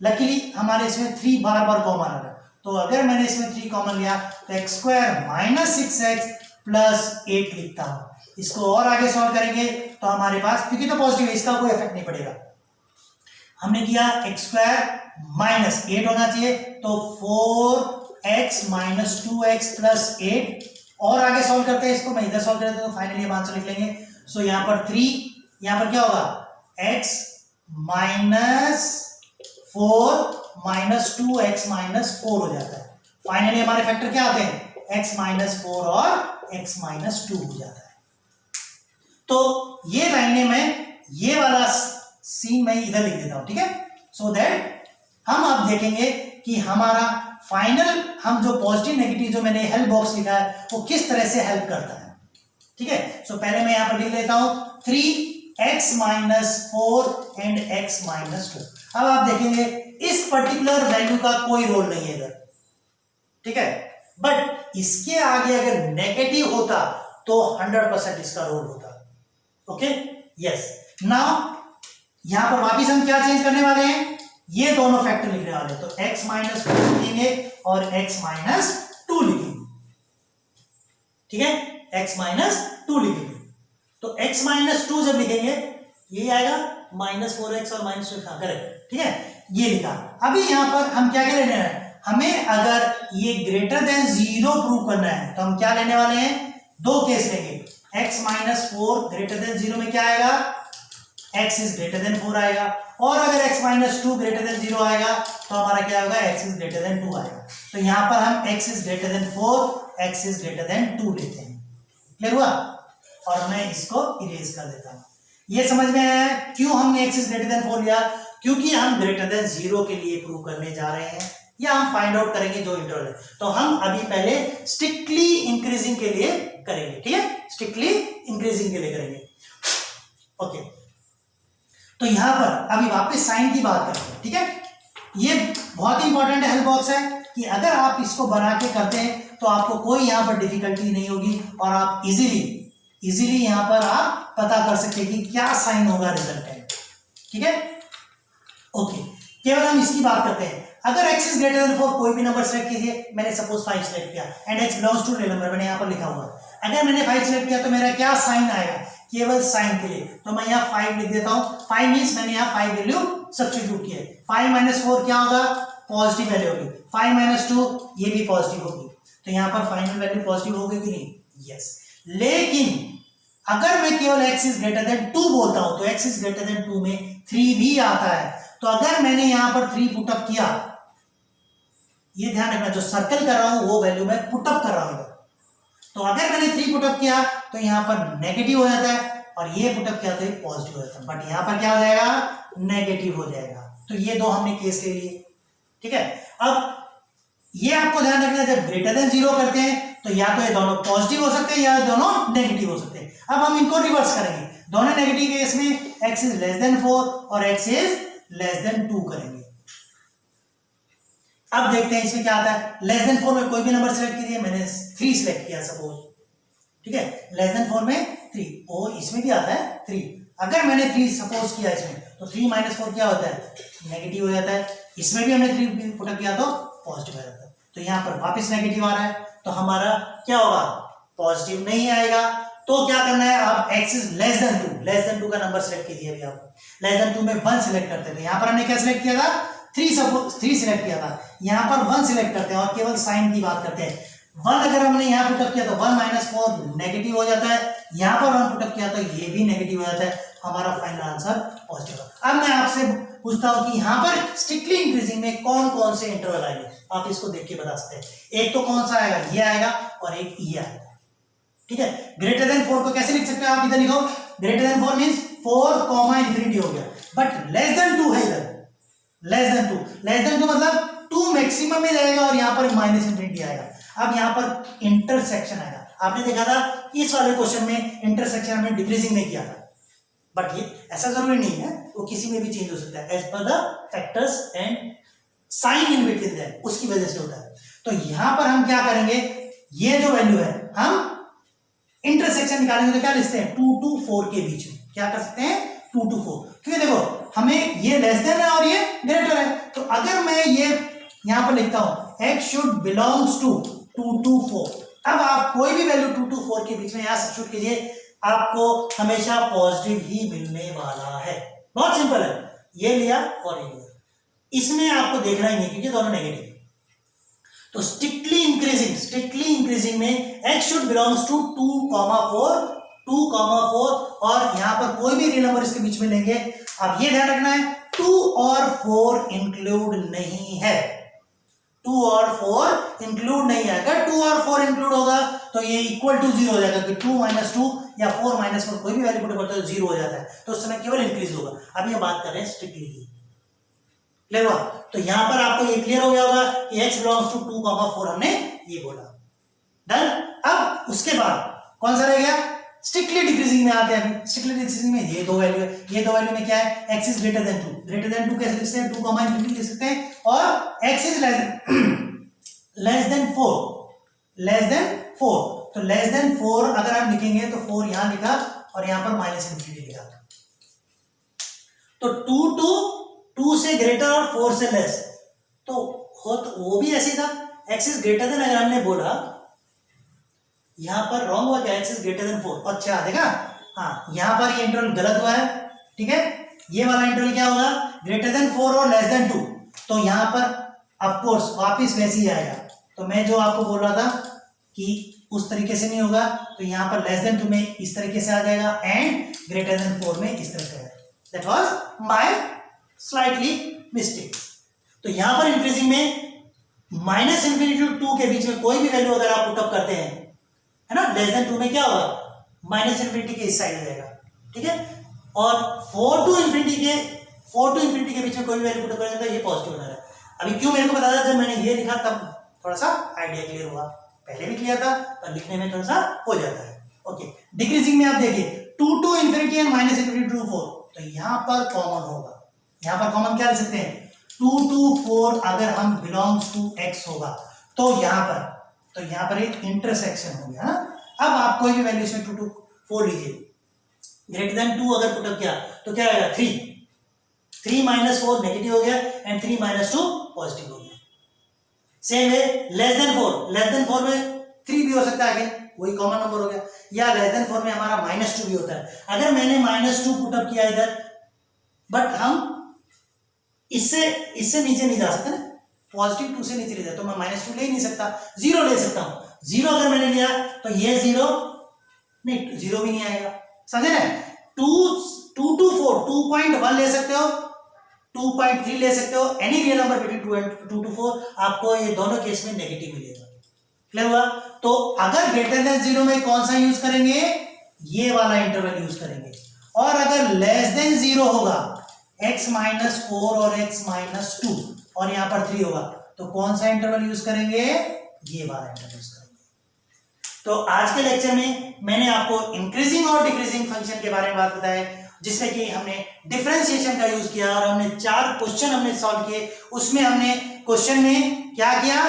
लकीली हमारे इसमें 3 बार बार कॉमन आ रहा है, तो अगर मैंने इसमें 3 कॉमन लिया तो x² - 6x + 8 लिखता हूं। इसको और आगे सॉल्व करेंगे तो हमारे पास, क्योंकि तो पॉजिटिव है इसका कोई इफेक्ट नहीं पड़ेगा, हमने किया x² - 8 होना चाहिए, तो 4x - 2x + 8, और आगे सॉल्व करते हैं इसको, मैं इधर सॉल्व करते हैं तो फाइनली हम आंसर लिख लेंगे। सो यहाँ पर 3, यहाँ पर क्या होगा? x - 4 माइनस 2x माइनस 4 हो जाता है। फाइनली हमारे फैक्टर क्या आते हैं, x माइनस 4 और x माइनस 2 हो जाता है। तो ये लाइनें मैं ये वाला सीन मैं इधर लिख देता हूं, ठीक है, सो दैट हम अब देखेंगे कि हमारा फाइनल हम जो पॉजिटिव नेगेटिव जो मैंने हेल्प बॉक्स लिखा है वो किस तरह से हेल्प करता है, ठीक है। सो पहले मैं यहां पर लिख लेता हूं 3x minus 4 and x minus 2। अब आप देखेंगे इस पर्टिकुलर वैल्यू का कोई रोल नहीं है इधर, ठीक है, बट इसके आगे अगर नेगेटिव होता तो 100% इसका रोल होता। Okay, yes. नाउ यहां पर वापिस हम क्या चेंज करने वाले हैं, ये दोनों फैक्टर लिखने वाले हैं। तो x माइनस 4 लिखेंगे और x माइनस 2 लिखेंगे, ठीक है, x माइनस 2 लिखेंगे। तो x माइनस 2 जब लिखेंगे ये आएगा माइनस 4x और माइनस 2 करेक्ट, ठीक है, ये लिखा। अभी यहां पर हम क्या क्या लेने हैं, हमें अगर ये ग्रेटर देन 0 प्रूव करना है तो हम क्या लेने वाले हैं, दो केस लेंगे। x माइनस 4 ग्रेटर देन 0 में क्या आएगा, x इज ग्रेटर देन 4 आएगा, और अगर x माइनस 2 ग्रेटर देन 0 आएगा तो हमारा क्या होगा, x इज ग्रेटर देन 2 आएगा। तो यहां पर हम x is greater then 4, x is greater then 2 लेते हैं। क्लियर हुआ? और मैं इसको इरेज कर देता हूं। ये समझ में आया क्यों हमने x इज ग्रेटर देन 4 लिया, क्योंकि हम ग्रेटर देन 0 के लिए प्रूव करने जा रहे हैं, या हम फाइंड आउट करेंगे जो इंटरवल है। तो हम अभी पहले स्ट्रिक्टली इंक्रीजिंग के लिए करेंगे, ठीक है, स्ट्रिक्टली इंक्रीजिंग के लिए करेंगे। ओके, तो यहां पर अभी वापस साइन की बात करते हैं, ठीक है। ये बहुत इंपॉर्टेंट हेल्प बॉक्स है कि अगर आप इसको बना के करते हैं तो आपको कोई यहां पर डिफिकल्टी नहीं होगी और आप इजीली यहां पर आप पता कर सकते हैं कि क्या साइन होगा रिजल्टेंट, ठीक है। ओके, केवल हम इसकी बात करते हैं। अगर x इज ग्रेटर देन 4 कोई भी नंबर सेलेक्ट कीजिए, मैंने सपोज 5 सेलेक्ट किया and x belongs to real number, मैंने यहां पर लिखा हुआ है। अगर मैंने 5 सेलेक्ट किया तो मेरा क्या साइन आएगा, केवल साइन के लिए, तो मैं यहाँ 5 लिख देता हूँ। 5 मींस मैंने यहाँ 5 वैल्यू सब्स्टिट्यूट किया है। 5 माइनस 4 क्या होगा, पॉजिटिव वैल्यू होगी। 5 माइनस 2 ये भी पॉजिटिव होगी, तो यहाँ पर फाइनल वैल्यू पॉजिटिव होगी कि नहीं, यस। लेकिन अगर मैं केवल x इज ग्रेटर देन 2 बोलता हूं तो x इज ग्रेटर देन 2 में 3 भी आता है। तो अगर मैंने यहां पर 3 पुटअप किया, ये ध्यान रखना जो सर्कल कर रहा हूं वो वैल्यू मैं पुटअप कर रहा हूं इधर। तो अगर मैंने 3 पुटअप किया तो यहां पर नेगेटिव हो जाता है, और ये पुटअप किया तो ये पॉजिटिव हो जाता है, बट यहां पर क्या हो जाएगा, नेगेटिव हो जाएगा। तो ये दो हमने केस ले लिए, ठीक है। अब ये आपको ध्यान रखना है, जब ग्रेटर देन 0 करते हैं तो या तो ये दोनों पॉजिटिव हो सकते हैं या दोनों नेगेटिव हो सकते हैं। अब हम इनको रिवर्स करेंगे, दोनों नेगेटिव केस में x इज लेस देन 4 और x इज लेस देन 2 करेंगे। अब देखते हैं इसमें क्या आता है। लेस देन 4 में कोई भी नंबर सेलेक्ट कीजिए, मैंने 3 सेलेक्ट किया सपोज, ठीक है, लेस देन 4 में 3, ओ इसमें भी आता है 3। अगर मैंने 3 सपोज किया इसमें तो 3 माइनस 4 क्या होता है, नेगेटिव हो जाता है। इसमें भी हमने 3 पुट किया तो पॉजिटिव आ जाता है। तो यहां पर वापस नेगेटिव आ रहा है, तो हमारा क्या होगा, पॉजिटिव नहीं आएगा। तो क्या करना है, अब x is less than 2, less than 2 का नंबर सेलेक्ट कीजिए। अभी आप लेस देन 2 में 1 सेलेक्ट करते थे, यहां पर हमने क्या सेलेक्ट किया था, 3 सेलेक्ट किया था, यहां पर 1 सेलेक्ट करते हैं और केवल साइन की बात करते हैं। 1 अगर हमने यहां पुटअप किया तो 1 माइनस 4 नेगेटिव हो जाता है, यहां पर 1 पुटअप किया तो ये भी नेगेटिव हो जाता है। हमारा फाइनल आंसर पॉजिटिव है। अब मैं आपसे पूछता हूं कि यहां पर स्ट्रिक्टली इंक्रीजिंग में कौन कौन से इंटरवल आएंगे, आप इसको देख के बता सकते हैं। एक तो कौन सा आएगा, ये आएगा, और एक ये आएगा, ठीक है। ग्रेटर देन 4 को कैसे लिख सकते हो आप, इधर लिखो ग्रेटर देन 4 मींस 4 इंफिनिटी हो गया, बट लेस देन 2 है इधर, लेस देन 2 मतलब 2 मैक्सिमम में जाएगा और यहां पर माइनस इंफिनिटी आएगा। अब यहां पर इंटरसेक्शन आएगा, आपने देखा था इस वाले क्वेश्चन में इंटरसेक्शन हमने डिक्रीजिंग में किया था, बट ये ऐसा जरूरी नहीं है, वो किसी में भी चेंज हो सकता है as per the factors and sign in between them, उसकी वजह से होता है। तो यहां पर हम क्या करेंगे, ये जो वैल्यू है हम इंटरसेक्शन निकालेंगे तो क्या लिखते हैं 2 to 4 के बीच में, क्या कर सकते हैं 2 to 4, क्योंकि देखो हमें ये लेस देन है और ये ग्रेटर है। तो अगर मैं ये यहां पर लिखता हूं x should belongs to 2 to 4, अब आप कोई भी वैल्यू 2 to 4 के बीच में यहां सब्स्टिट्यूट कीजिए, आपको हमेशा पॉजिटिव ही मिलने वाला है। बहुत सिंपल है, ये लिया और ये लिया, इसमें आपको देखना ही नहीं क्योंकि दोनों नेगेटिव। तो स्ट्रिक्टली इंक्रीजिंग में x should belongs to 2, 4 और यहां पर कोई भी रियल नंबर इसके बीच में लेंगे। अब ये ध्यान रखना है 2 और 4 इंक्लूड नहीं है, 2 और 4 इंक्लूड नहीं है। अगर 2 और 4 इंक्लूड होगा तो ये इक्वल टू 0 हो जाएगा कि 2 - 2 या 4 - 4 कोई भी वैल्यू पुट करते हो 0 हो जाता है, तो उस समय केवल इंक्रीज होगा। अब ये बात कर रहे हैं स्ट्रिक्टली की, क्लियर हुआ? तो यहां पर आपको ये क्लियर हो गया होगा कि x बिलोंग्स टू 2, 4 हमने ये बोला। डन। अब उसके बाद कौन सा रह गया? स्ट्रिक्टली डिक्रीजिंग में आते हैं। अभी स्ट्रिक्टली डिक्रीजिंग में ये दो वैल्यू है, ये दो वैल्यू में क्या है? x is greater then 2, greater than 2 कैसे लिख सकते हैं? 2, ∞ लिख सकते हैं, और x is less than 4, less than 4, तो लेस देन 4 अगर हम लिखेंगे तो 4 यहां लिखा और यहां पर -∞ लिखा, तो 2 से ग्रेटर और 4 से लेस, तो वो भी ऐसे था। x इज ग्रेटर देन अगर हमने बोला, यहां पर रॉन्ग हुआ क्या? x is greater then 4। अच्छा देखा, हाँ यहां पर ये इंटरवल गलत हुआ है, ठीक है। ये वाला इंटरवल क्या होगा? ग्रेटर देन 4 और लेस देन 2, तो यहां पर ऑफ कोर्स वापिस वैसे ही आएगा। तो मैं जो आपको बोल रहा था कि उस तरीके से नहीं होगा, तो यहां पर लेस देन 2 में इस तरीके से आ जाएगा एंड ग्रेटर देन 4 में इस तरह से आएगा। That was my slightly mistake. तो यहां पर इंक्रीजिंग में -∞ टू 2 के बीच में कोई भी वैल्यू अगर आप पुटअप करते हैं, है ना, लेस देन 2 में क्या होगा? -∞ के इस साइड जाएगा, ठीक है। और 4 टू इंफिनिटी के बीच में कोई भी वैल्यू पुटअप करेंगे तो ये पॉजिटिव हो जाएगा। अभी क्यों मेरे को बता था, जब मैंने ये लिखा तब थोड़ा सा आइडिया क्लियर हुआ, पहले भी क्लियर था पर लिखने में थोड़ा सा हो जाता है। ओके, डिक्रीजिंग में आप देखिए 2 टू इंफिनिटी एंड -∞ टू 4, तो यहां पर कॉमन होगा। यहां पर कॉमन क्या लिख सकते हैं? 2 टू 4 अगर हम बिलोंग्स टू x होगा तो यहां पर एक इंटरसेक्शन हो गया ना। अब आप कोई भी वैल्यू इसमें 2 टू 4 लीजिए, ग्रेटर देन 2 अगर पुटअप किया तो क्या आएगा? 3 -4 नेगेटिव हो गया एंड 3 - 2 पॉजिटिव हो गया। सेम है लेस देन 4 में 3 भी हो सकता है, आगे वही कॉमन नंबर हो गया, या लेस देन 4 में हमारा -2 भी होता है। अगर मैंने -2 पुटअप किया इधर, बट हम इससे नीचे नहीं जा सकते ना, +2 से नीचे ले जाए तो मैं -2 ले ही नहीं सकता, 0 ले सकता हूं। 0 अगर मैंने लिया तो ये 0 नहीं, 0 भी नहीं आएगा, समझे ना। 2 टू 4 2.1 ले सकते हो, 2.3 ले सकते हो, any real number between 2 to 4, आपको ये दोनों केस में नेगेटिव मिलेगा। क्लियर हुआ? तो अगर ग्रेटर देन 0 में कौन सा यूज करेंगे? ये वाला इंटरवल यूज करेंगे। और अगर लेस देन 0 होगा, x - 4 और x - 2 और यहां पर 3 होगा, तो कौन सा इंटरवल यूज करेंगे? ये वाला इंटरवल यूज करेंगे। तो आज के लेक्चर में मैंने आपको इंक्रीजिंग और डिक्रीजिंग फंक्शन के बारे में बात बताया, जिसमें कि हमने डिफरेंशिएशन का यूज किया और हमने 4 क्वेश्चन हमने सॉल्व किए। उसमें हमने क्वेश्चन में क्या किया?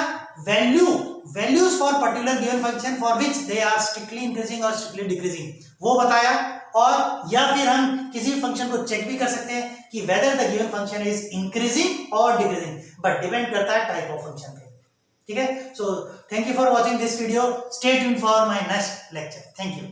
Values for particular given function for which they are strictly increasing or strictly decreasing, वो बताया। और या फिर हम किसी फंक्शन को चेक भी कर सकते हैं कि weather the given function is increasing और डिक्रीजिंग, बट डिपेंड करता है टाइप ऑफ फंक्शन पे, ठीक है। So thank you for watching this video, stay tuned for my next lecture. Thank you.